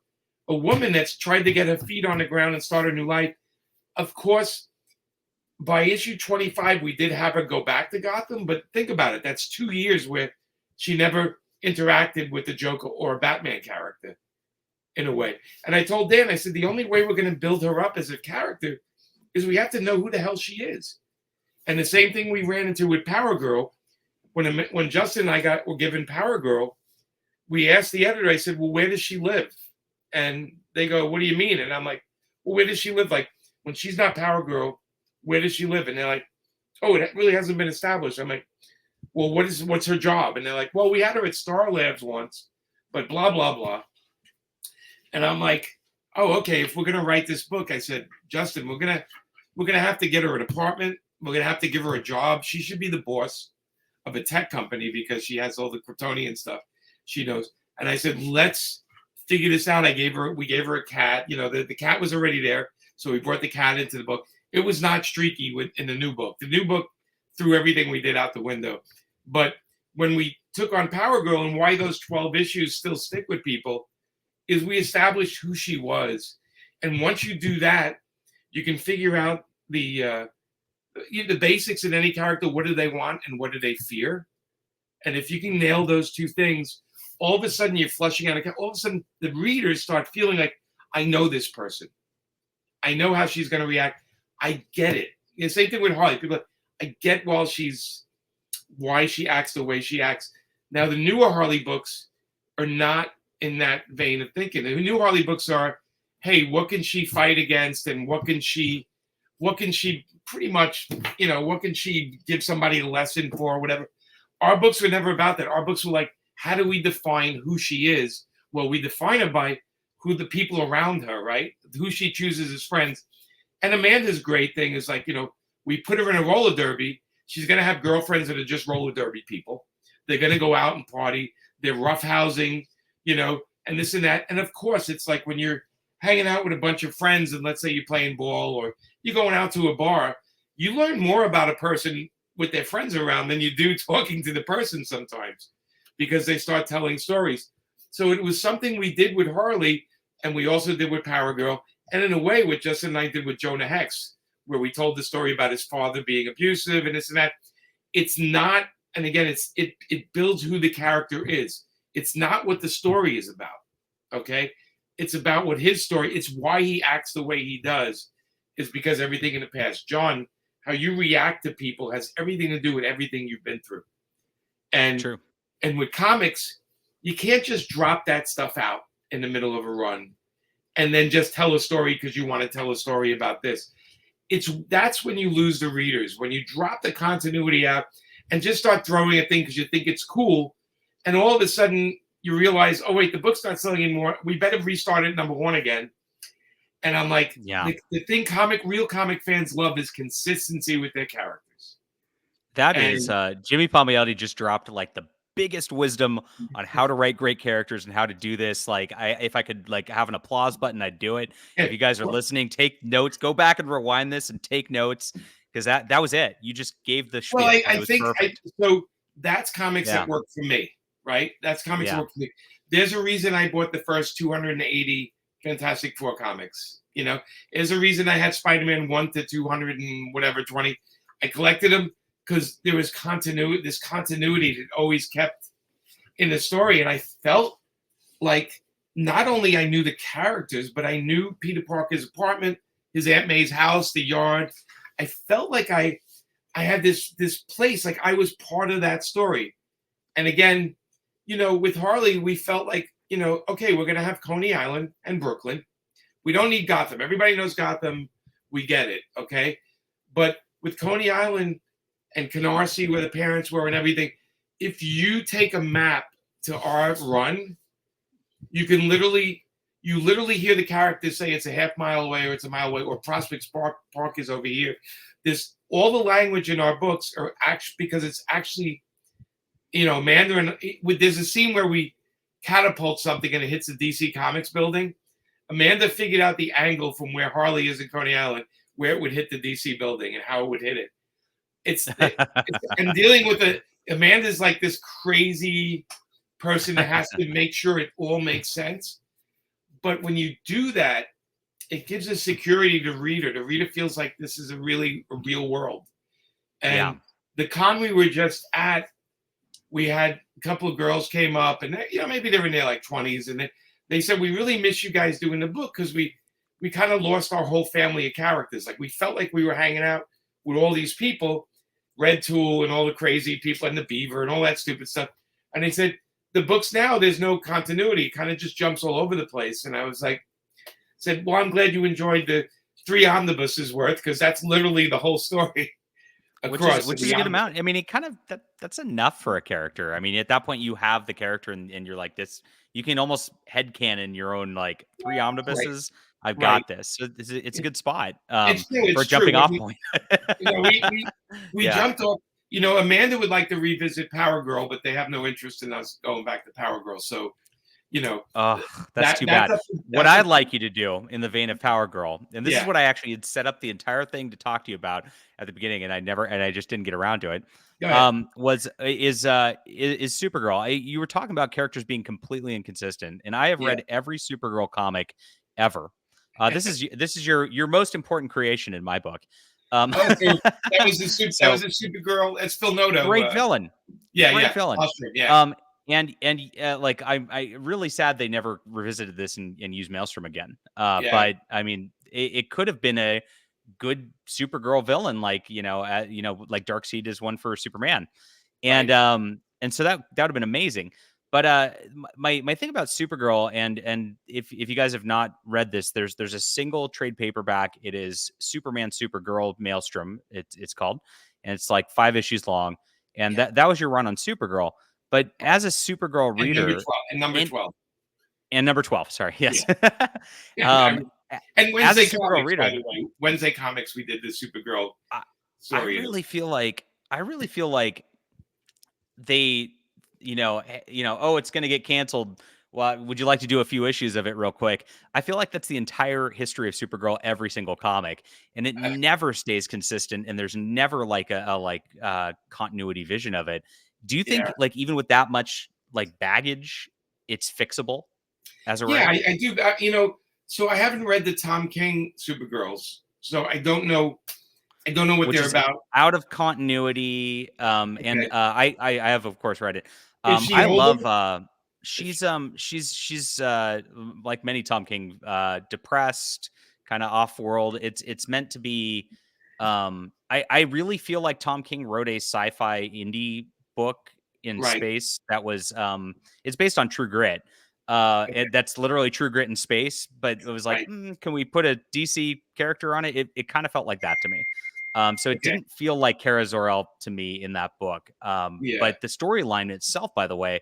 woman that's tried to get her feet on the ground and start a new life. Of course, by issue 25, we did have her go back to Gotham, but think about it. That's 2 years where she never interacted with the Joker or a Batman character in a way. And I told Dan, I said, the only way we're going to build her up as a character is we have to know who the hell she is. And the same thing we ran into with Power Girl. When Justin and I were given Power Girl, we asked the editor, I said, "Well, where does she live?" And they go, "What do you mean?" And I'm like, "Well, where does she live? Like, when she's not Power Girl, where does she live?" And they're like, "Oh, it really hasn't been established." I'm like, "Well, what's her job?" And they're like, "Well, we had her at Star Labs once, but blah, blah, blah." And I'm like, "Oh, okay, if we're going to write this book," I said, "Justin, we're going to have to get her an apartment. We're going to have to give her a job. She should be the boss of a tech company because she has all the Kryptonian stuff she knows." And I said, "Let's figure this out." We gave her a cat. The cat was already there. So we brought the cat into the book. It was not streaky in the new book. The new book threw everything we did out the window. But when we took on Power Girl, and why those 12 issues still stick with people, is we established who she was. And once you do that, you can figure out the basics in any character. What do they want and what do they fear? And if you can nail those two things, all of a sudden you're flushing out. All of a sudden the readers start feeling like, I know this person. I know how she's going to react. I get it. Same thing with Harley. People are like, I get why she acts the way she acts. Now, the newer Harley books are not in that vein of thinking. The new Harley books are, hey, what can she fight against, and what can she pretty much, what can she give somebody a lesson for, or whatever. Our books were never about that. Our books were like, how do we define who she is? Well, we define her by who the people around her, right? Who she chooses as friends. And Amanda's great thing is like, we put her in a roller derby. She's going to have girlfriends that are just roller derby people. They're going to go out and party. They're roughhousing, and this and that. And of course, it's like when you're hanging out with a bunch of friends and let's say you're playing ball or you're going out to a bar, you learn more about a person with their friends around than you do talking to the person sometimes, because they start telling stories. So it was something we did with Harley, and we also did with Power Girl, and in a way what Justin and I did with Jonah Hex, where we told the story about his father being abusive and this and that. It's not, and again, it builds who the character is. It's not what the story is about. Okay, it's about what his story. It's why he acts the way he does, is because everything in the past. John, how you react to people has everything to do with everything you've been through. And True. and with comics, you can't just drop that stuff out in the middle of a run and then just tell a story because you want to tell a story about this. That's when you lose the readers, when you drop the continuity out and just start throwing a thing because you think it's cool, and all of a sudden you realize, oh wait, the book's not selling anymore. We better restart it #1 again. And I'm like, Yeah. the thing real comic fans love is consistency with their characters. That And is, Jimmy Palmiotti just dropped like the biggest wisdom on how to write great characters and how to do this. Like, if I could like have an applause button, I'd do it. If you guys are listening, take notes. Go back and rewind this and take notes, because that was it. You just gave the spiel. well, And I it was think perfect. so. That's comics Yeah. that work for me, right? That's comics that Yeah. work for me. There's a reason I bought the first 280 Fantastic Four comics. There's a reason I had Spider-Man 1 to 200 and whatever 20. I collected them because there was continuity. This continuity that always kept in the story, and I felt like not only I knew the characters, but I knew Peter Parker's apartment, his Aunt May's house, the yard. I felt like I had this place, like I was part of that story. And again, with Harley, we felt like, okay, we're gonna have Coney Island and Brooklyn. We don't need Gotham. Everybody knows Gotham. We get it, okay? But with Coney Island and Canarsie, where the parents were and everything, if you take a map to our run, you literally hear the characters say it's a half mile away or it's a mile away, or Prospect Park is over here. All the language in our books are actually, because it's actually, Mandarin. There's a scene where we catapult something and it hits the DC Comics building. Amanda figured out the angle from where Harley is in Coney Island, where it would hit the DC building and how it would hit it. And dealing with it, Amanda's like this crazy person that has to make sure it all makes sense. But when you do that, it gives a security to the reader. The reader feels like this is a real world. And the con we were just at, we had a couple of girls came up, and maybe they were in their like 20s, and they said, we really miss you guys doing the book because we kind of lost our whole family of characters. Like we felt like we were hanging out with all these people, Red Tool and all the crazy people and the Beaver and all that stupid stuff. And they said, the books now, there's no continuity. It kind of just jumps all over the place. And I was like, well, I'm glad you enjoyed the 3 omnibuses worth, because that's literally the whole story. Which is a good amount. I mean, it kind of that's enough for a character. I mean, at that point, you have the character, and you're like this. You can almost headcanon your own like 3 omnibuses. Right. I've got this. So it's a good spot for a jumping off point. We jumped off. Amanda would like to revisit Power Girl, but they have no interest in us going back to Power Girl. So, that's too bad. What I'd like you to do, in the vein of Power Girl, and this is what I actually had set up the entire thing to talk to you about at the beginning, and I just didn't get around to it. Is Supergirl. You were talking about characters being completely inconsistent, and I have read every Supergirl comic ever. This is your most important creation in my book. That was a Supergirl. It's Phil Noto. Great villain. Great villain. Awesome, yeah. And like I really sad they never revisited this and used Maelstrom again. But I mean, it could have been a good Supergirl villain, like like Darkseid is one for Superman, and so that would have been amazing. But my thing about Supergirl, and if you guys have not read this, there's a single trade paperback. It is Superman Supergirl Maelstrom. It's called, and it's like 5 issues long. And that was your run on Supergirl. But as a Supergirl reader, and number 12, sorry, yes. And Wednesday as a Supergirl Comics, reader, by the way, Wednesday Comics, we did the Supergirl story. I really feel like they, oh, it's going to get canceled Well, would you like to do a few issues of it real quick? I feel like that's the entire history of Supergirl, every single comic, and it Uh, never stays consistent, and there's never like a continuity vision of it. Do you yeah, think like even with that much like baggage, it's fixable as a yeah, writer? I do. So I haven't read the Tom King Supergirls, so I don't know. I don't know what Which they're is about. out of continuity, and, Okay, I have, of course, read it. is she I older? love, she's, like many Tom King, depressed, kinda off-world. It's meant to be, I really feel like Tom King wrote a sci-fi indie book in Right. space that was, it's based on True Grit. Okay. And that's literally True Grit in space, but it was like, Right. can we put a DC character on it? It kind of felt like that to me. So it Okay. didn't feel like Kara Zor-El to me in that book. Yeah. But the storyline itself, by the way,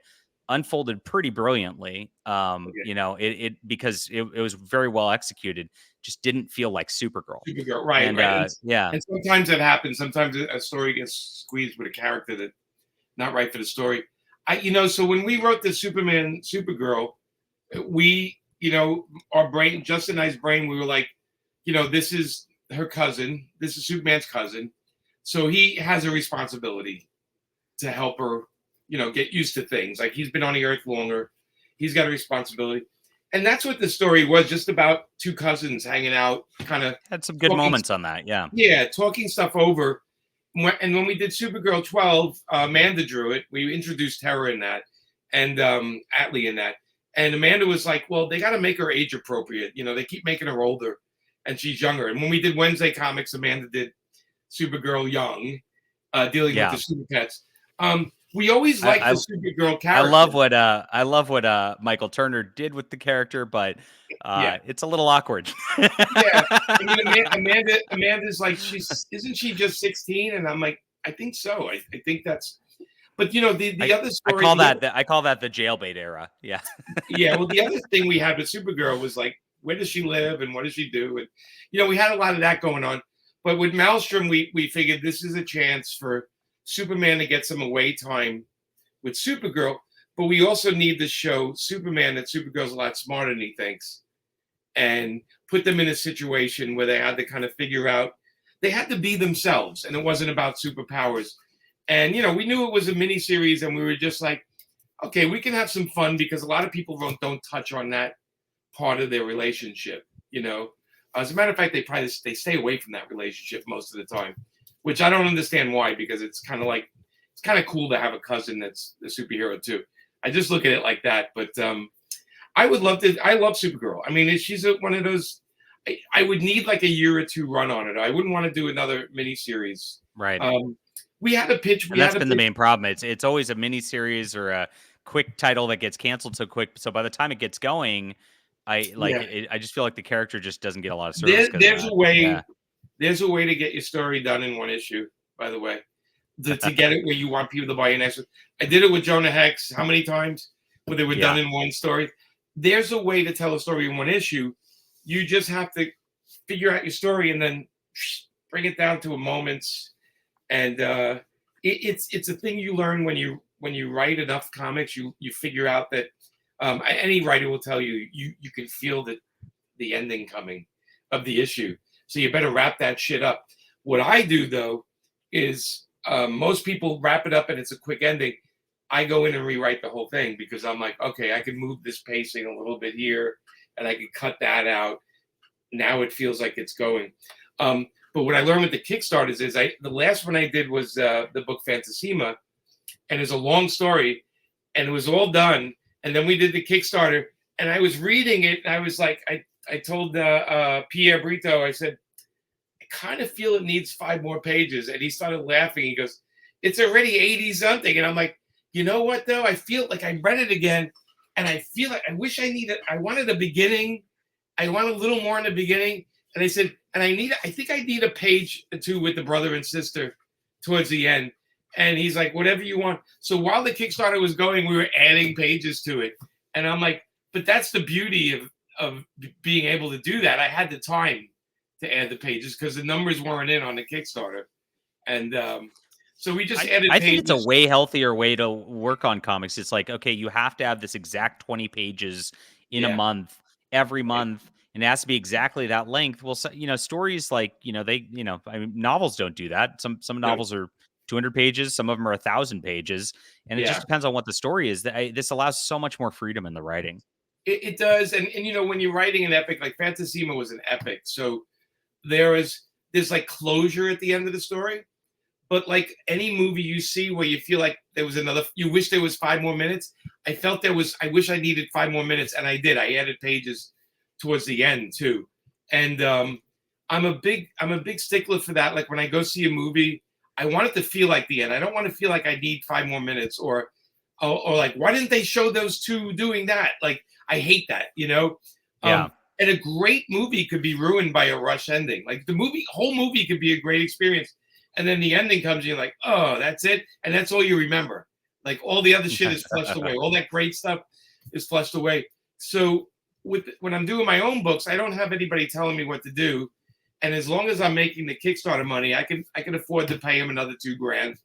unfolded pretty brilliantly. Okay. Because it was very well executed, just didn't feel like Supergirl. Supergirl. Right. And Right. yeah, And sometimes that happens. Sometimes a story gets squeezed with a character that not right for the story. So when we wrote the Superman Supergirl, we, our brain, Justin and I's brain, we were like, this is her cousin. This is Superman's cousin. So he has a responsibility to help her, get used to things. Like he's been on the earth longer. He's got a responsibility. And that's what the story was, just about two cousins hanging out, kind of had some good talking, moments on that. Yeah, yeah, talking stuff over. And when we did Supergirl 12, Amanda drew it. We introduced Terra in that, and Atlee in that. And Amanda was like, well, they got to make her age appropriate. They keep making her older, and she's younger. And when we did Wednesday Comics, Amanda did Supergirl young, dealing with the yeah. super pets. We always liked I the Supergirl I character. love what Michael Turner did with the character, but Yeah, it's a little awkward. yeah. I mean, Amanda's like, isn't she just 16? And I'm like, I think so. I think that's. But the other I story, call that the jailbait era. Yeah. yeah. Well, the other thing we had with Supergirl was like, where does she live and what does she do? And we had a lot of that going on. But with Maelstrom, we figured this is a chance for Superman to get some away time with Supergirl. But we also need to show Superman that Supergirl's a lot smarter than he thinks, and put them in a situation where they had to kind of figure out, they had to be themselves, and it wasn't about superpowers. And we knew it was a mini series, and we were just like, okay, we can have some fun, because a lot of people don't touch on that part of their relationship. As a matter of fact, they stay away from that relationship most of the time, which I don't understand why, because it's kind of cool to have a cousin that's a superhero too. I just look at it like that. But I would love to. I love Supergirl. I mean, she's one of those. I would need like a year or two run on it. I wouldn't want to do another miniseries. Right. We had a pitch. And that's been the main problem. It's always a mini series or a quick title that gets canceled so quick. So by the time it gets going, Yeah. I just feel like the character just doesn't get a lot of service because of There's that. a way. Yeah. There's a way to get your story done in one issue. By the way, to get it where you want people to buy an extra. I did it with Jonah Hex. How many times where they were done in one story? There's a way to tell a story in one issue. You just have to figure out your story and then bring it down to a moments. And it's a thing you learn when you write enough comics. You figure out that any writer will tell you you can feel the ending coming of the issue. So you better wrap that shit up. What I do though is most people wrap it up and it's a quick ending. I go in and rewrite the whole thing, because I'm like, okay, I can move this pacing a little bit here, and I can cut that out. Now it feels like it's going. But what I learned with the Kickstarters is the last one I did was the book Fantasima, and it's a long story, and it was all done. And then we did the Kickstarter, and I was reading it, and I was like, I told Pierre Brito, I said, I kind of feel it needs 5 more pages. And he started laughing. He goes, it's already 80 something. And I'm like, you know what though? I feel like I read it again, and I feel like I wish I wanted a beginning. I want a little more in the beginning. And I said, and I think I need a page or 2 with the brother and sister towards the end. And he's like, whatever you want. So while the Kickstarter was going, we were adding pages to it. And I'm like, but that's the beauty of being able to do that. I had the time to add the pages because the numbers weren't in on the Kickstarter. And So we just added I think it's a pages. way healthier way to work on comics. It's like, okay, you have to have this exact 20 pages in a Yeah, month, every yeah, month, and it has to be exactly that length. Well, so, stories like, they, I mean, novels don't do that. Some no, novels are 200 pages, some of them are 1,000 pages, and it just yeah. depends on what the story is. This allows so much more freedom in the writing. It does, and when you're writing an epic, like Fantasima was an epic, so there's like closure at the end of the story. But like any movie you see where you feel like there was you wish there was 5 more minutes. I wish I needed 5 more minutes, and I did. I added pages towards the end too, and I'm a big stickler for that. Like when I go see a movie, I want it to feel like the end. I don't want to feel like I need 5 more minutes, or like why didn't they show those two doing that? Like I hate that. Yeah. And a great movie could be ruined by a rush ending. Like whole movie could be a great experience, and then the ending comes, and you're like, oh, that's it, and that's all you remember. Like all the other shit is flushed away. All that great stuff is flushed away. So when I'm doing my own books, I don't have anybody telling me what to do, and as long as I'm making the Kickstarter money, I can afford to pay him another $2,000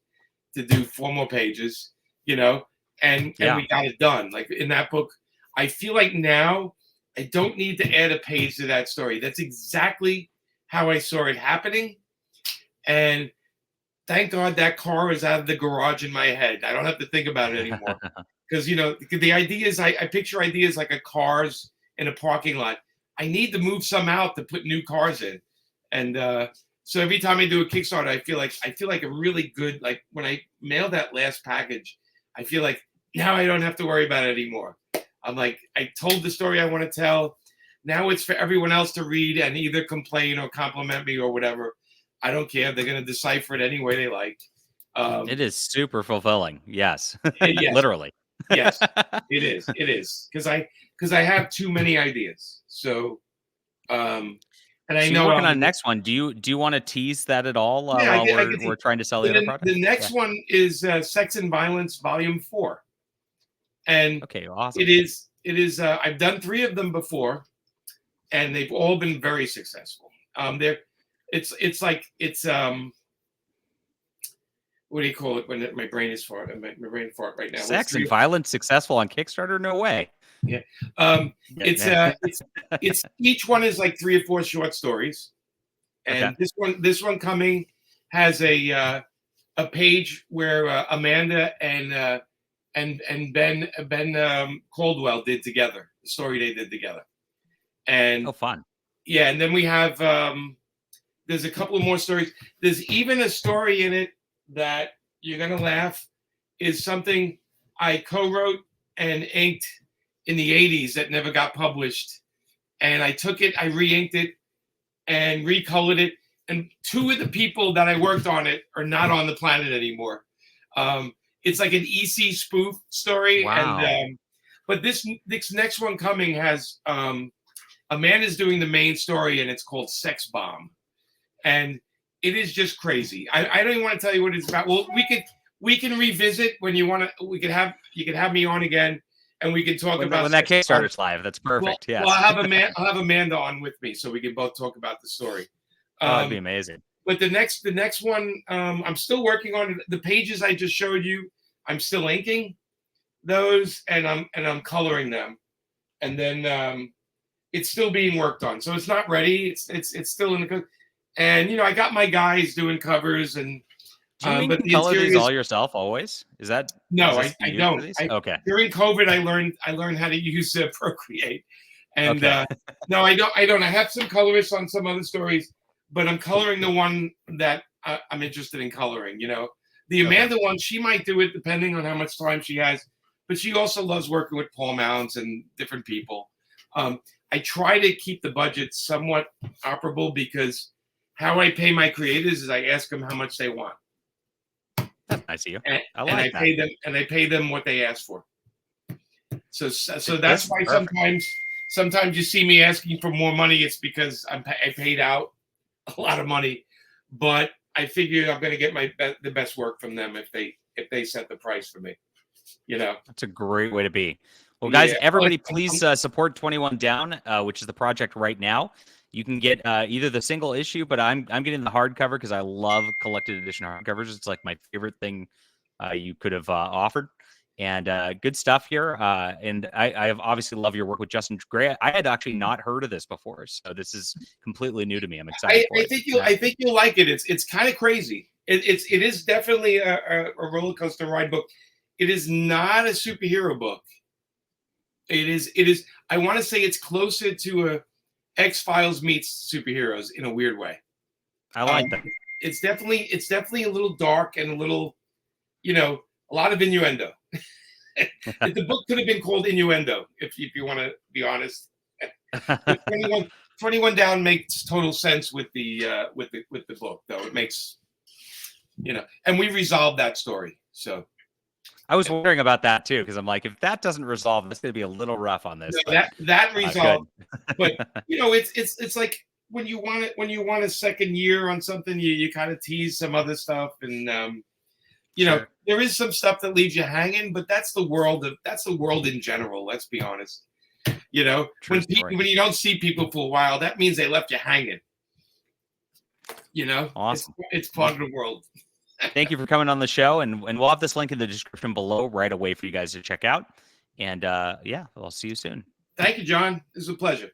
to do 4 more pages, and we got it done. Like in that book, I feel like now I don't need to add a page to that story. That's exactly how I saw it happening. And thank God that car is out of the garage in my head. I don't have to think about it anymore. Because, the ideas, I picture ideas like a cars in a parking lot. I need to move some out to put new cars in. And so every time I do a Kickstarter, I feel like a really good, like when I mail that last package, I feel like now I don't have to worry about it anymore. I'm like, I told the story I want to tell. Now it's for everyone else to read and either complain or compliment me or whatever. I don't care. They're going to decipher it any way they like. It is super fulfilling. Yes. Yes, Literally. yes, it is. It is because I have too many ideas. So, and I So you're know working on the next one. Do you want to tease that at all yeah, while I get we're to. trying to sell So the other product? the Yeah. next one is Sex and Violence Volume 4, and Okay. Awesome. it is. I've done 3 of them before, and they've all been very successful. It's like what do you call it when my brain is fart? My brain fart right now. Sex and Violence successful on Kickstarter? No way. Yeah. Yeah. It's each one is like 3 or 4 short stories, and Okay. this one coming has a page where Amanda and Ben Caldwell did together, the story they did together, and Oh, fun. yeah, and then we have there's a couple of more stories. There's even a story in it that you're gonna laugh, is something I co-wrote and inked in the 80s that never got published. And I took it, I re-inked it and recolored it. And 2 of the people that I worked on it are not on the planet anymore. It's like an EC spoof story. Wow. And but this next one coming has Amanda's doing the main story, and it's called Sex Bomb. And it is just crazy. I don't even want to tell you what it's about. Well, we can revisit when you want to. You can have me on again, and we can talk about when that Kickstarter's live. That's perfect. Yes. Well, I'll have Amanda on with me, so we can both talk about the story. Oh, that'd be amazing. But the next one, I'm still working on the pages I just showed you. I'm still inking those, and I'm coloring them, and then it's still being worked on. So it's not ready. It's still in the. And I got my guys doing covers, and Do you but the color these interiors, all yourself always? Is that no, is this I you for don't. these? Okay. During COVID, I learned how to use Procreate, and Okay. no, I don't. I have some colorists on some other stories, but I'm coloring the one that I'm interested in coloring. The Amanda one, she might do it depending on how much time she has, but she also loves working with Paul Mounts and different people. I try to keep the budget somewhat operable because how I pay my creators is I ask them how much they want. That's nice of you. And I like that. I pay them what they ask for. So That's that's why perfect. sometimes you see me asking for more money. It's because I paid out a lot of money, but I figure I'm going to get the best work from them if they set the price for me. That's a great way to be. Well, guys, Yeah. everybody, please support 21 Down, which is the project right now. You can get either the single issue, but I'm getting the hardcover because I love collected edition hardcovers. It's like my favorite thing you could have offered. And good stuff here. And I have obviously love your work with Justin Gray. I had actually not heard of this before, so this is completely new to me. I'm excited for it. I think you'll like it. It's kind of crazy. It is definitely a roller coaster ride book. It is not a superhero book. It is. I want to say it's closer to a X-Files meets superheroes in a weird way. I like that. It's definitely a little dark and a little, a lot of innuendo. The book could have been called Innuendo, if you want to be honest. 21 Down makes total sense with the book, though. It makes, and we resolved that story. So I was wondering about that too, because I'm like, if that doesn't resolve, it's going to be a little rough on this. That resolved, but it's like when you want a second year on something, you kind of tease some other stuff, and sure. There is some stuff that leaves you hanging, but that's the world in general. Let's be honest. When you don't see people for a while, that means they left you hanging. Awesome. It's part of the world. Thank you for coming on the show, and we'll have this link in the description below right away for you guys to check out. And I'll see you soon. Thank you, John. This is a pleasure.